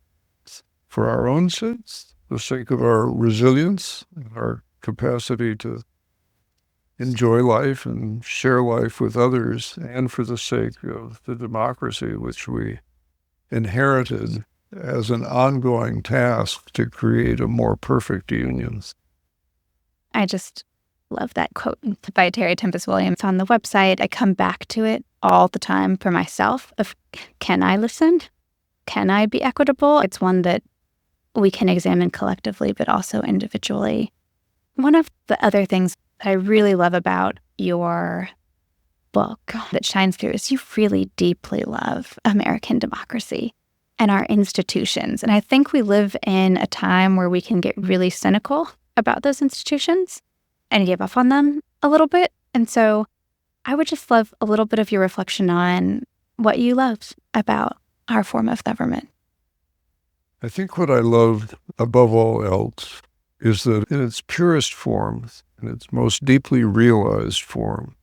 for our own sake, the sake of our resilience and our capacity to enjoy life and share life with others, and for the sake of the democracy which we inherited as an ongoing task to create a more perfect union. I just love that quote by Terry Tempest Williams on the website. I come back to it all the time for myself of, can I listen? Can I be equitable? It's one that we can examine collectively, but also individually. One of the other things I really love about your book that shines through is you really deeply love American democracy and our institutions. And I think we live in a time where we can get really cynical about those institutions and give up on them a little bit. And so I would just love a little bit of your reflection on what you love about our form of government. I think what I loved above all else is that in its purest form, in its most deeply realized form,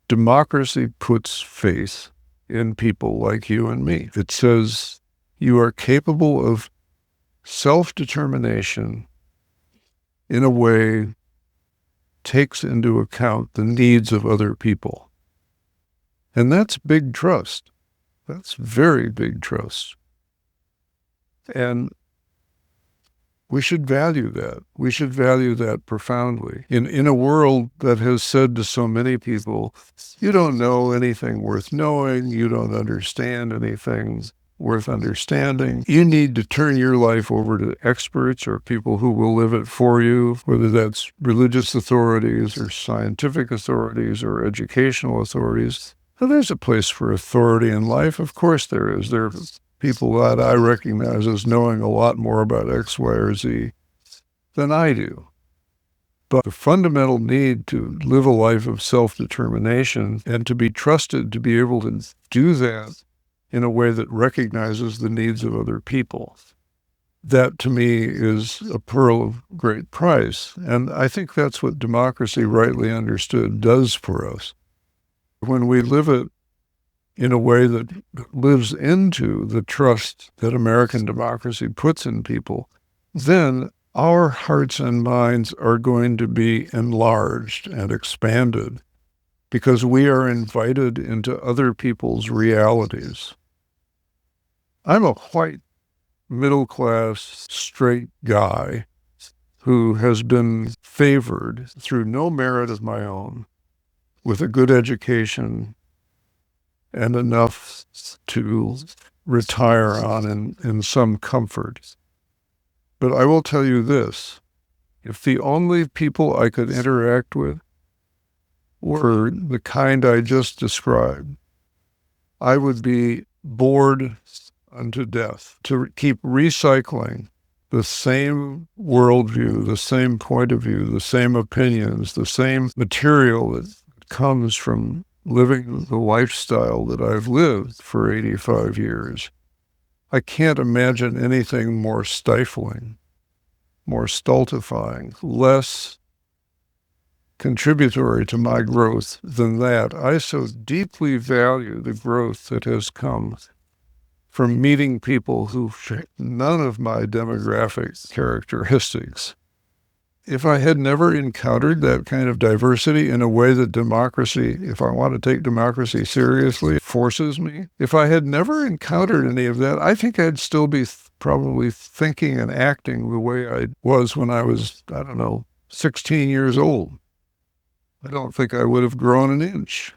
democracy puts faith in people like you and me. It says you are capable of self-determination in a way takes into account the needs of other people. And that's big trust. That's very big trust. And we should value that. We should value that profoundly. In a world that has said to so many people, you don't know anything worth knowing, you don't understand anything, worth understanding. You need to turn your life over to experts or people who will live it for you, whether that's religious authorities or scientific authorities or educational authorities. So there's a place for authority in life. Of course there is. There are people that I recognize as knowing a lot more about X, Y, or Z than I do. But the fundamental need to live a life of self-determination and to be trusted to be able to do that in a way that recognizes the needs of other people, that to me is a pearl of great price. And I think that's what democracy, rightly understood, does for us. When we live it in a way that lives into the trust that American democracy puts in people, then our hearts and minds are going to be enlarged and expanded because we are invited into other people's realities. I'm a white, middle-class, straight guy who has been favored through no merit of my own with a good education and enough to retire on in some comfort. But I will tell you this, if the only people I could interact with were the kind I just described, I would be bored unto death to keep recycling the same worldview, the same point of view, the same opinions, the same material that comes from living the lifestyle that I've lived for 85 years. I can't imagine anything more stifling, more stultifying, less contributory to my growth than that. I so deeply value the growth that has come from meeting people who share none of my demographic characteristics. If I had never encountered that kind of diversity in a way that democracy, if I want to take democracy seriously, forces me, if I had never encountered any of that, I think I'd still be probably thinking and acting the way I was when I was, 16 years old. I don't think I would have grown an inch.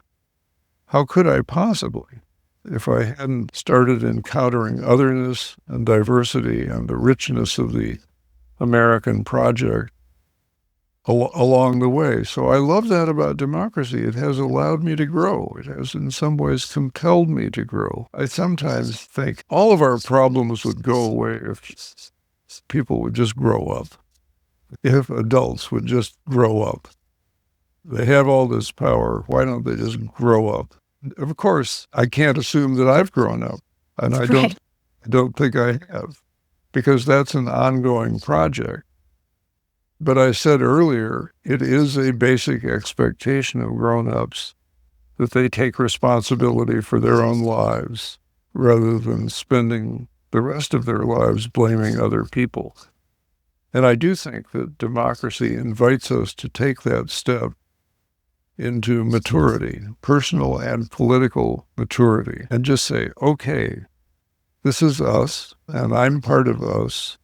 How could I possibly? If I hadn't started encountering otherness and diversity and the richness of the American project along the way. So I love that about democracy. It has allowed me to grow. It has in some ways compelled me to grow. I sometimes think all of our problems would go away if people would just grow up, if adults would just grow up. They have all this power. Why don't they just grow up? Of course, I can't assume that I've grown up, and I don't think I have, because that's an ongoing project. But I said earlier, it is a basic expectation of grown-ups that they take responsibility for their own lives rather than spending the rest of their lives blaming other people. And I do think that democracy invites us to take that step into maturity, personal and political maturity, and just say, okay, this is us, and I'm part of us,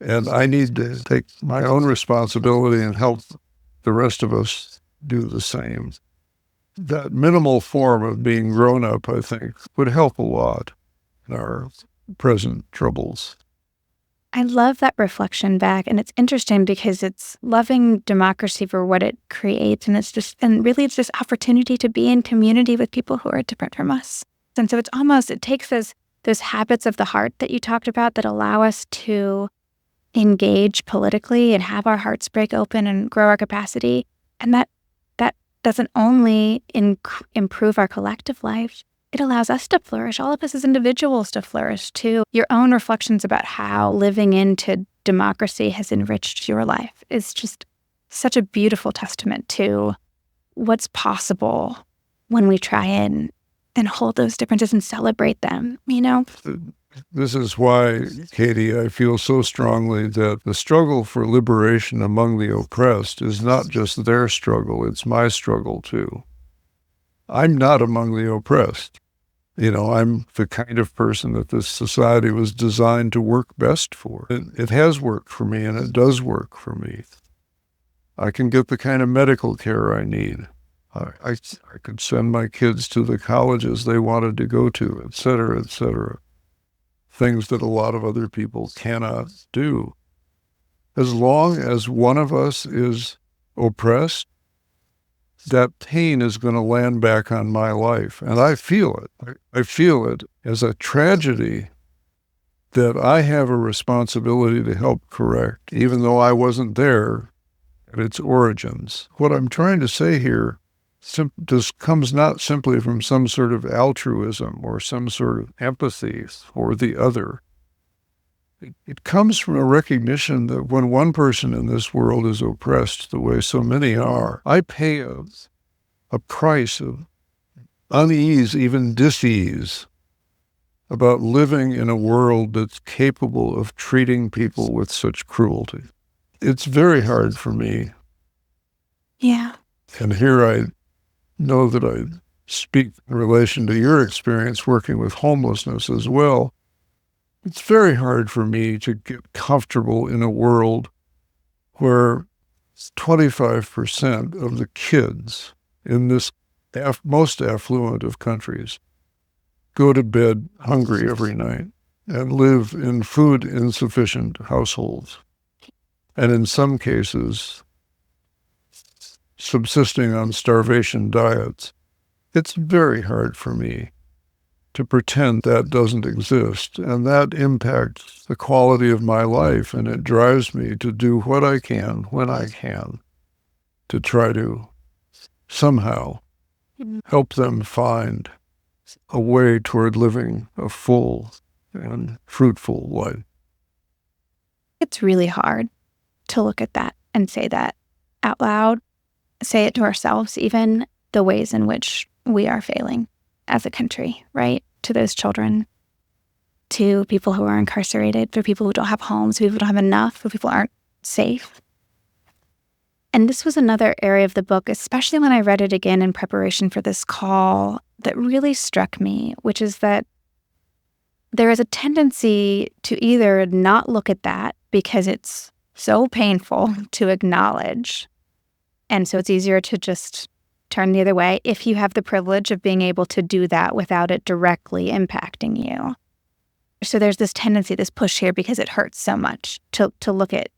and I need to take my own responsibility and help the rest of us do the same. That minimal form of being grown up, I think, would help a lot in our present troubles. I love that reflection back, and it's interesting because it's loving democracy for what it creates, and it's just this opportunity to be in community with people who are different from us. And so it takes those habits of the heart that you talked about that allow us to engage politically and have our hearts break open and grow our capacity, and that doesn't only improve our collective life. It allows us to flourish, all of us as individuals to flourish too. Your own reflections about how living into democracy has enriched your life is just such a beautiful testament to what's possible when we try and hold those differences and celebrate them, This is why, Katie, I feel so strongly that the struggle for liberation among the oppressed is not just their struggle, it's my struggle too. I'm not among the oppressed. I'm the kind of person that this society was designed to work best for. It has worked for me, and it does work for me. I can get the kind of medical care I need. I could send my kids to the colleges they wanted to go to, et cetera, et cetera. Things that a lot of other people cannot do. As long as one of us is oppressed, that pain is going to land back on my life. And I feel it. I feel it as a tragedy that I have a responsibility to help correct, even though I wasn't there at its origins. What I'm trying to say here this comes not simply from some sort of altruism or some sort of empathy for the other. It comes from a recognition that when one person in this world is oppressed the way so many are, I pay a price of unease, even dis-ease, about living in a world that's capable of treating people with such cruelty. It's very hard for me. Yeah. And here I know that I speak in relation to your experience working with homelessness as well. It's very hard for me to get comfortable in a world where 25% of the kids in this most affluent of countries go to bed hungry every night and live in food insufficient households. And in some cases, subsisting on starvation diets. It's very hard for me to pretend that doesn't exist, and that impacts the quality of my life, and it drives me to do what I can, when I can, to try to somehow help them find a way toward living a full and fruitful life. It's really hard to look at that and say that out loud, say it to ourselves, even the ways in which we are failing as a country, right? To those children, to people who are incarcerated, for people who don't have homes, people who don't have enough, for people who aren't safe. And this was another area of the book, especially when I read it again in preparation for this call, that really struck me, which is that there is a tendency to either not look at that because it's so painful to acknowledge, and so it's easier to just turn the other way if you have the privilege of being able to do that without it directly impacting you. So there's this tendency, this push here, because it hurts so much, to look at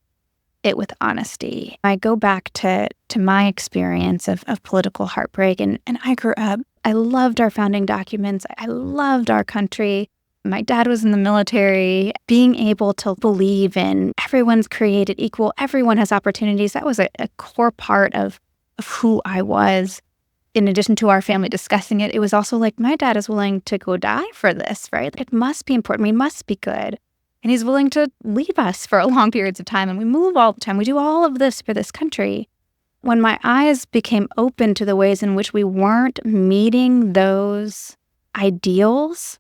it with honesty. I go back to my experience of political heartbreak, and I grew up, I loved our founding documents, I loved our country. My dad was in the military. Being able to believe in everyone's created equal, everyone has opportunities, that was a core part of who I was. In addition to our family discussing it, it was also like, my dad is willing to go die for this, right? It must be important. We must be good. And he's willing to leave us for long periods of time. And we move all the time. We do all of this for this country. When my eyes became open to the ways in which we weren't meeting those ideals,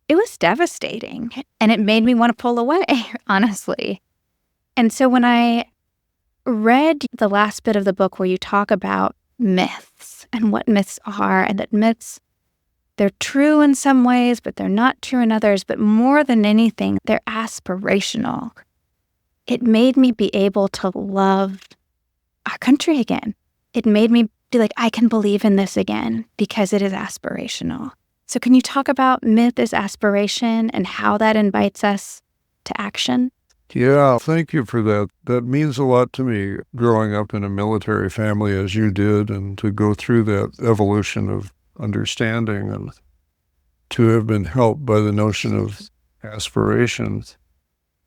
it was devastating. And it made me want to pull away, honestly. And so when I read the last bit of the book where you talk about myths and what myths are, and that myths, they're true in some ways, but they're not true in others. But more than anything, they're aspirational. It made me be able to love our country again. It made me be like, I can believe in this again because it is aspirational. So can you talk about myth as aspiration and how that invites us to action? Yeah, thank you for that. That means a lot to me, growing up in a military family as you did, and to go through that evolution of understanding and to have been helped by the notion of aspiration.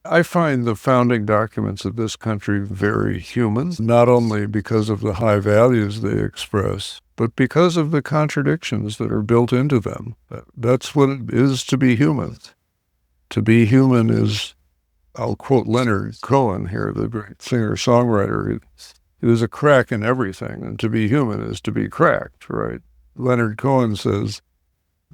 I find the founding documents of this country very human, not only because of the high values they express, but because of the contradictions that are built into them. That's what it is to be human. To be human is, I'll quote Leonard Cohen here, the great singer-songwriter, it is a crack in everything, and to be human is to be cracked, right? Leonard Cohen says,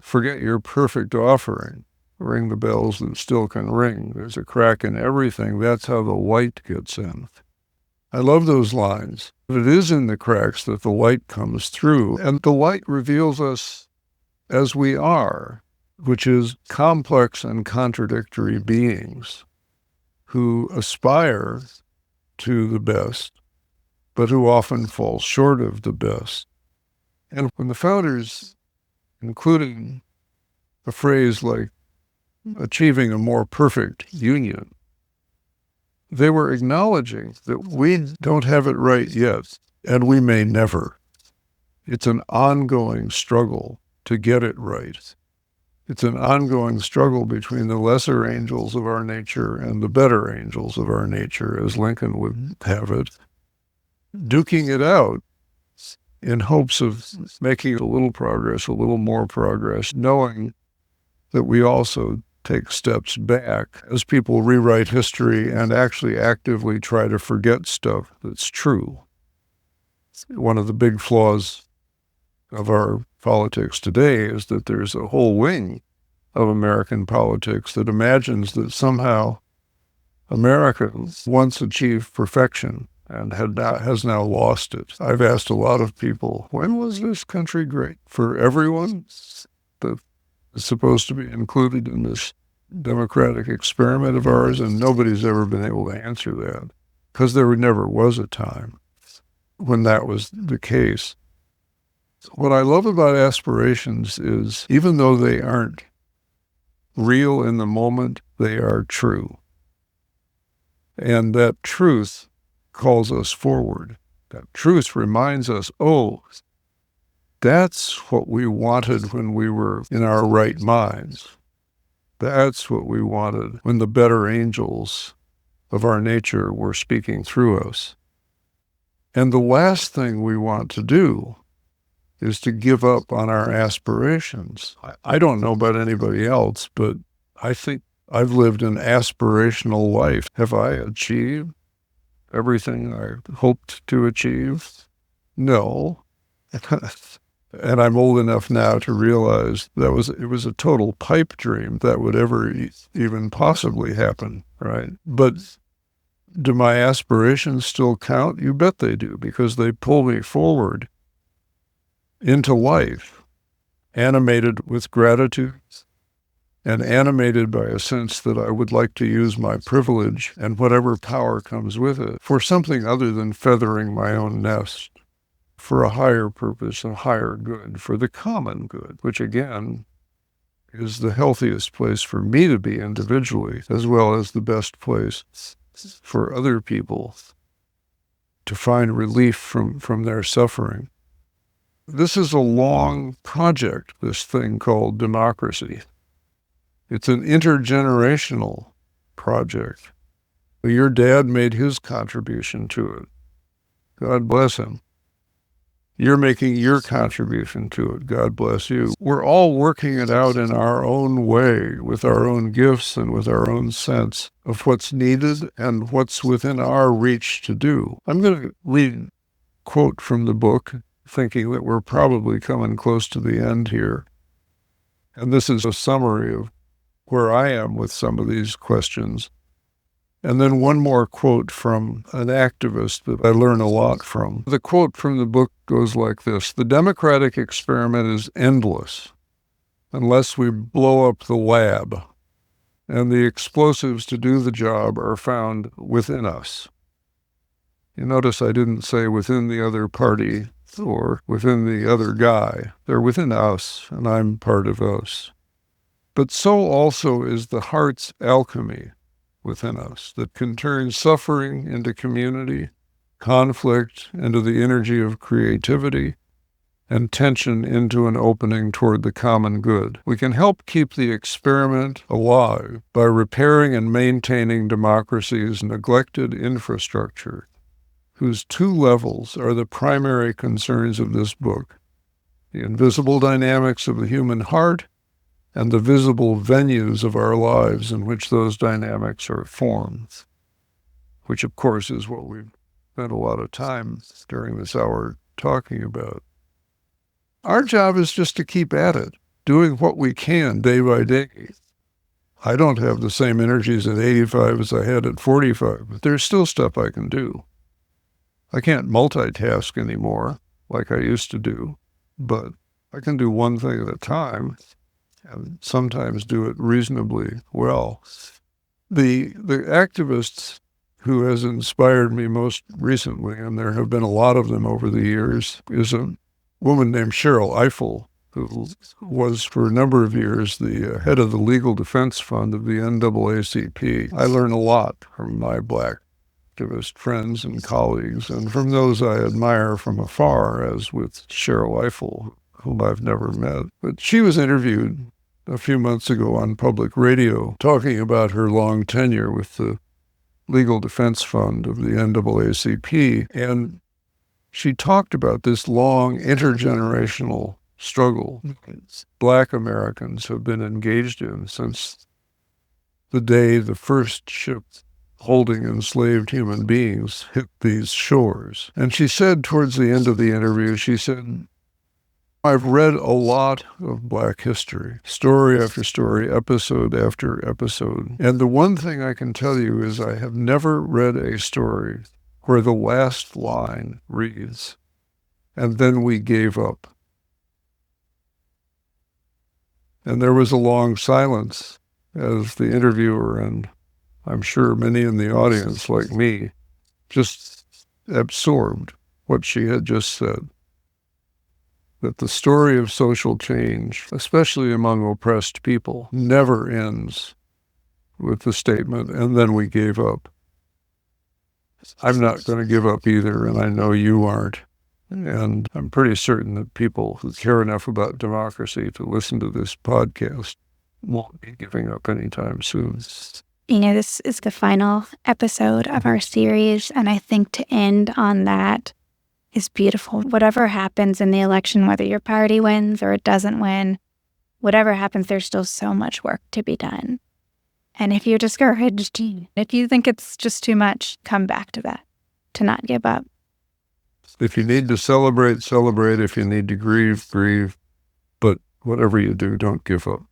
forget your perfect offering. Ring the bells that still can ring. There's a crack in everything. That's how the light gets in. I love those lines. It is in the cracks that the light comes through, and the light reveals us as we are, which is complex and contradictory beings who aspire to the best, but who often fall short of the best. And when the founders included a phrase like achieving a more perfect union, they were acknowledging that we don't have it right yet, and we may never. It's an ongoing struggle to get it right. It's an ongoing struggle between the lesser angels of our nature and the better angels of our nature, as Lincoln would have it, duking it out in hopes of making a little progress, a little more progress, knowing that we also take steps back as people rewrite history and actually actively try to forget stuff that's true. One of the big flaws of our politics today is that there's a whole wing of American politics that imagines that somehow America once achieved perfection and has now lost it. I've asked a lot of people, when was this country great? For everyone that is supposed to be included in this democratic experiment of ours, and nobody's ever been able to answer that, because there never was a time when that was the case. What I love about aspirations is, even though they aren't real in the moment, they are true. And that truth calls us forward. That truth reminds us, oh, that's what we wanted when we were in our right minds. That's what we wanted when the better angels of our nature were speaking through us. And the last thing we want to do is to give up on our aspirations. I don't know about anybody else, but I think I've lived an aspirational life. Have I achieved everything I hoped to achieve? No. And I'm old enough now to realize it was a total pipe dream that would ever even possibly happen, right? But do my aspirations still count? You bet they do, because they pull me forward into life, animated with gratitude and animated by a sense that I would like to use my privilege and whatever power comes with it for something other than feathering my own nest, for a higher purpose, a higher good, for the common good, which again is the healthiest place for me to be individually, as well as the best place for other people to find relief from their suffering. This is a long project, this thing called democracy. It's an intergenerational project. Your dad made his contribution to it. God bless him. You're making your contribution to it. God bless you. We're all working it out in our own way, with our own gifts and with our own sense of what's needed and what's within our reach to do. I'm going to read a quote from the book, thinking that we're probably coming close to the end here. And this is a summary of where I am with some of these questions. And then one more quote from an activist that I learn a lot from. The quote from the book goes like this: "The democratic experiment is endless unless we blow up the lab, and the explosives to do the job are found within us." You notice I didn't say within the other party or within the other guy. They're within us, and I'm part of us. But so also is the heart's alchemy within us that can turn suffering into community, conflict into the energy of creativity, and tension into an opening toward the common good. We can help keep the experiment alive by repairing and maintaining democracy's neglected infrastructure, whose two levels are the primary concerns of this book: the invisible dynamics of the human heart and the visible venues of our lives in which those dynamics are formed, which of course is what we've spent a lot of time during this hour talking about. Our job is just to keep at it, doing what we can day by day. I don't have the same energies at 85 as I had at 45, but there's still stuff I can do. I can't multitask anymore like I used to do, but I can do one thing at a time and sometimes do it reasonably well. The activists who has inspired me most recently, and there have been a lot of them over the years, is a woman named Cheryl Eiffel, who was for a number of years the head of the legal defense fund of the NAACP. I learned a lot from my Black activist friends and colleagues, and from those I admire from afar, as with Cheryl Eiffel, whom I've never met. But she was interviewed a few months ago on public radio talking about her long tenure with the Legal Defense Fund of the NAACP, and she talked about this long intergenerational struggle Black Americans have been engaged in since the day the first ship holding enslaved human beings hit these shores. And she said towards the end of the interview, she said, I've read a lot of Black history, story after story, episode after episode. And the one thing I can tell you is I have never read a story where the last line reads, and then we gave up. And there was a long silence as the interviewer, and I'm sure many in the audience like me, just absorbed what she had just said. That the story of social change, especially among oppressed people, never ends with the statement, and then we gave up. I'm not going to give up either, and I know you aren't. And I'm pretty certain that people who care enough about democracy to listen to this podcast won't be giving up anytime soon. You know, this is the final episode of our series, and I think to end on that is beautiful. Whatever happens in the election, whether your party wins or it doesn't win, whatever happens, there's still so much work to be done. And if you're discouraged, if you think it's just too much, come back to that, to not give up. If you need to celebrate, celebrate. If you need to grieve, grieve. But whatever you do, don't give up.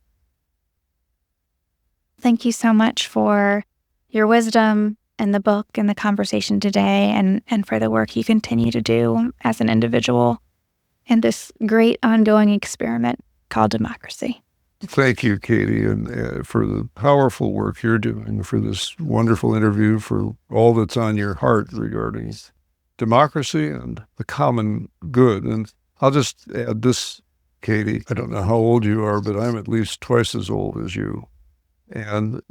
Thank you so much for your wisdom and the book and the conversation today, and for the work you continue to do as an individual in this great ongoing experiment called democracy. Thank you, Katie, and for the powerful work you're doing, for this wonderful interview, for all that's on your heart regarding democracy and the common good. And I'll just add this, Katie. I don't know how old you are, but I'm at least twice as old as you. And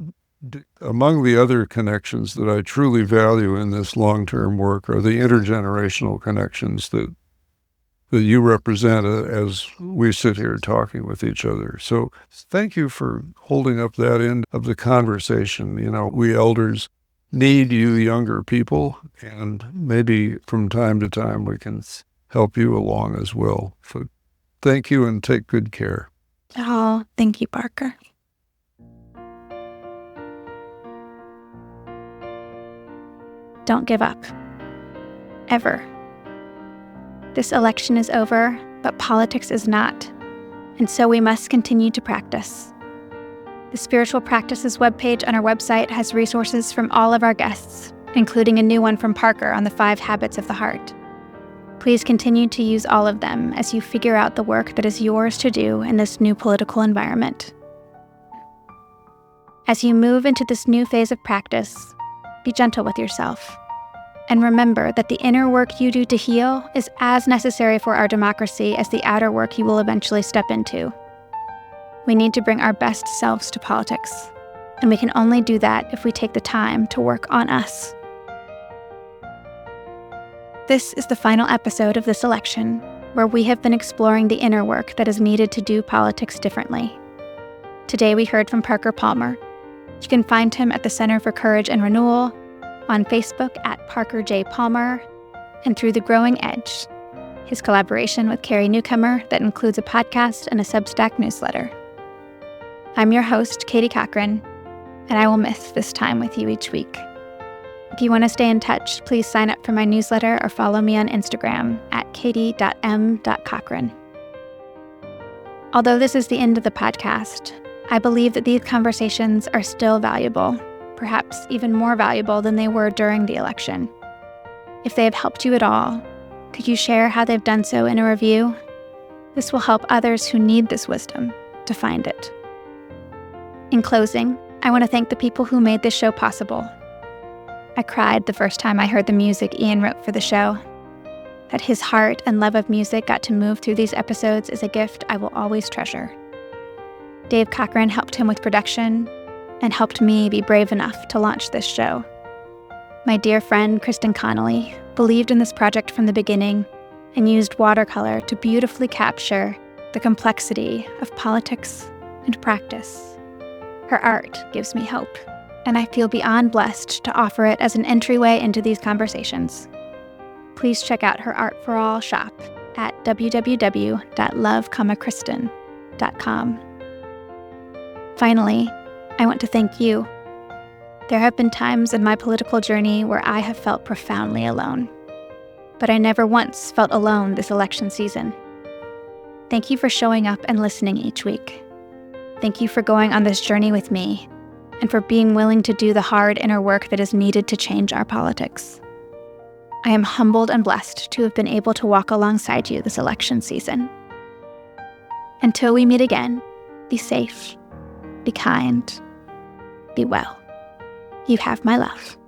among the other connections that I truly value in this long-term work are the intergenerational connections that you represent as we sit here talking with each other. So thank you for holding up that end of the conversation. You know, we elders need you younger people, and maybe from time to time we can help you along as well. So thank you, and take good care. Oh, thank you, Parker. Don't give up. Ever. This election is over, but politics is not. And so we must continue to practice. The Spiritual Practices webpage on our website has resources from all of our guests, including a new one from Parker on the 5 habits of the heart. Please continue to use all of them as you figure out the work that is yours to do in this new political environment. As you move into this new phase of practice, be gentle with yourself. And remember that the inner work you do to heal is as necessary for our democracy as the outer work you will eventually step into. We need to bring our best selves to politics, and we can only do that if we take the time to work on us. This is the final episode of this election, where we have been exploring the inner work that is needed to do politics differently. Today we heard from Parker Palmer. You can find him at the Center for Courage and Renewal, on Facebook at Parker J. Palmer, and through The Growing Edge, his collaboration with Carrie Newcomer that includes a podcast and a Substack newsletter. I'm your host, Katie Cochran, and I will miss this time with you each week. If you want to stay in touch, please sign up for my newsletter or follow me on Instagram at katie.m.cochran. Although this is the end of the podcast, I believe that these conversations are still valuable, perhaps even more valuable than they were during the election. If they have helped you at all, could you share how they've done so in a review? This will help others who need this wisdom to find it. In closing, I want to thank the people who made this show possible. I cried the first time I heard the music Ian wrote for the show. That his heart and love of music got to move through these episodes is a gift I will always treasure. Dave Cochran helped him with production and helped me be brave enough to launch this show. My dear friend Kristen Connolly believed in this project from the beginning and used watercolor to beautifully capture the complexity of politics and practice. Her art gives me hope, and I feel beyond blessed to offer it as an entryway into these conversations. Please check out her Art for All shop at www.lovekristen.com. Finally, I want to thank you. There have been times in my political journey where I have felt profoundly alone, but I never once felt alone this election season. Thank you for showing up and listening each week. Thank you for going on this journey with me and for being willing to do the hard inner work that is needed to change our politics. I am humbled and blessed to have been able to walk alongside you this election season. Until we meet again, be safe, be kind, be well. You have my love.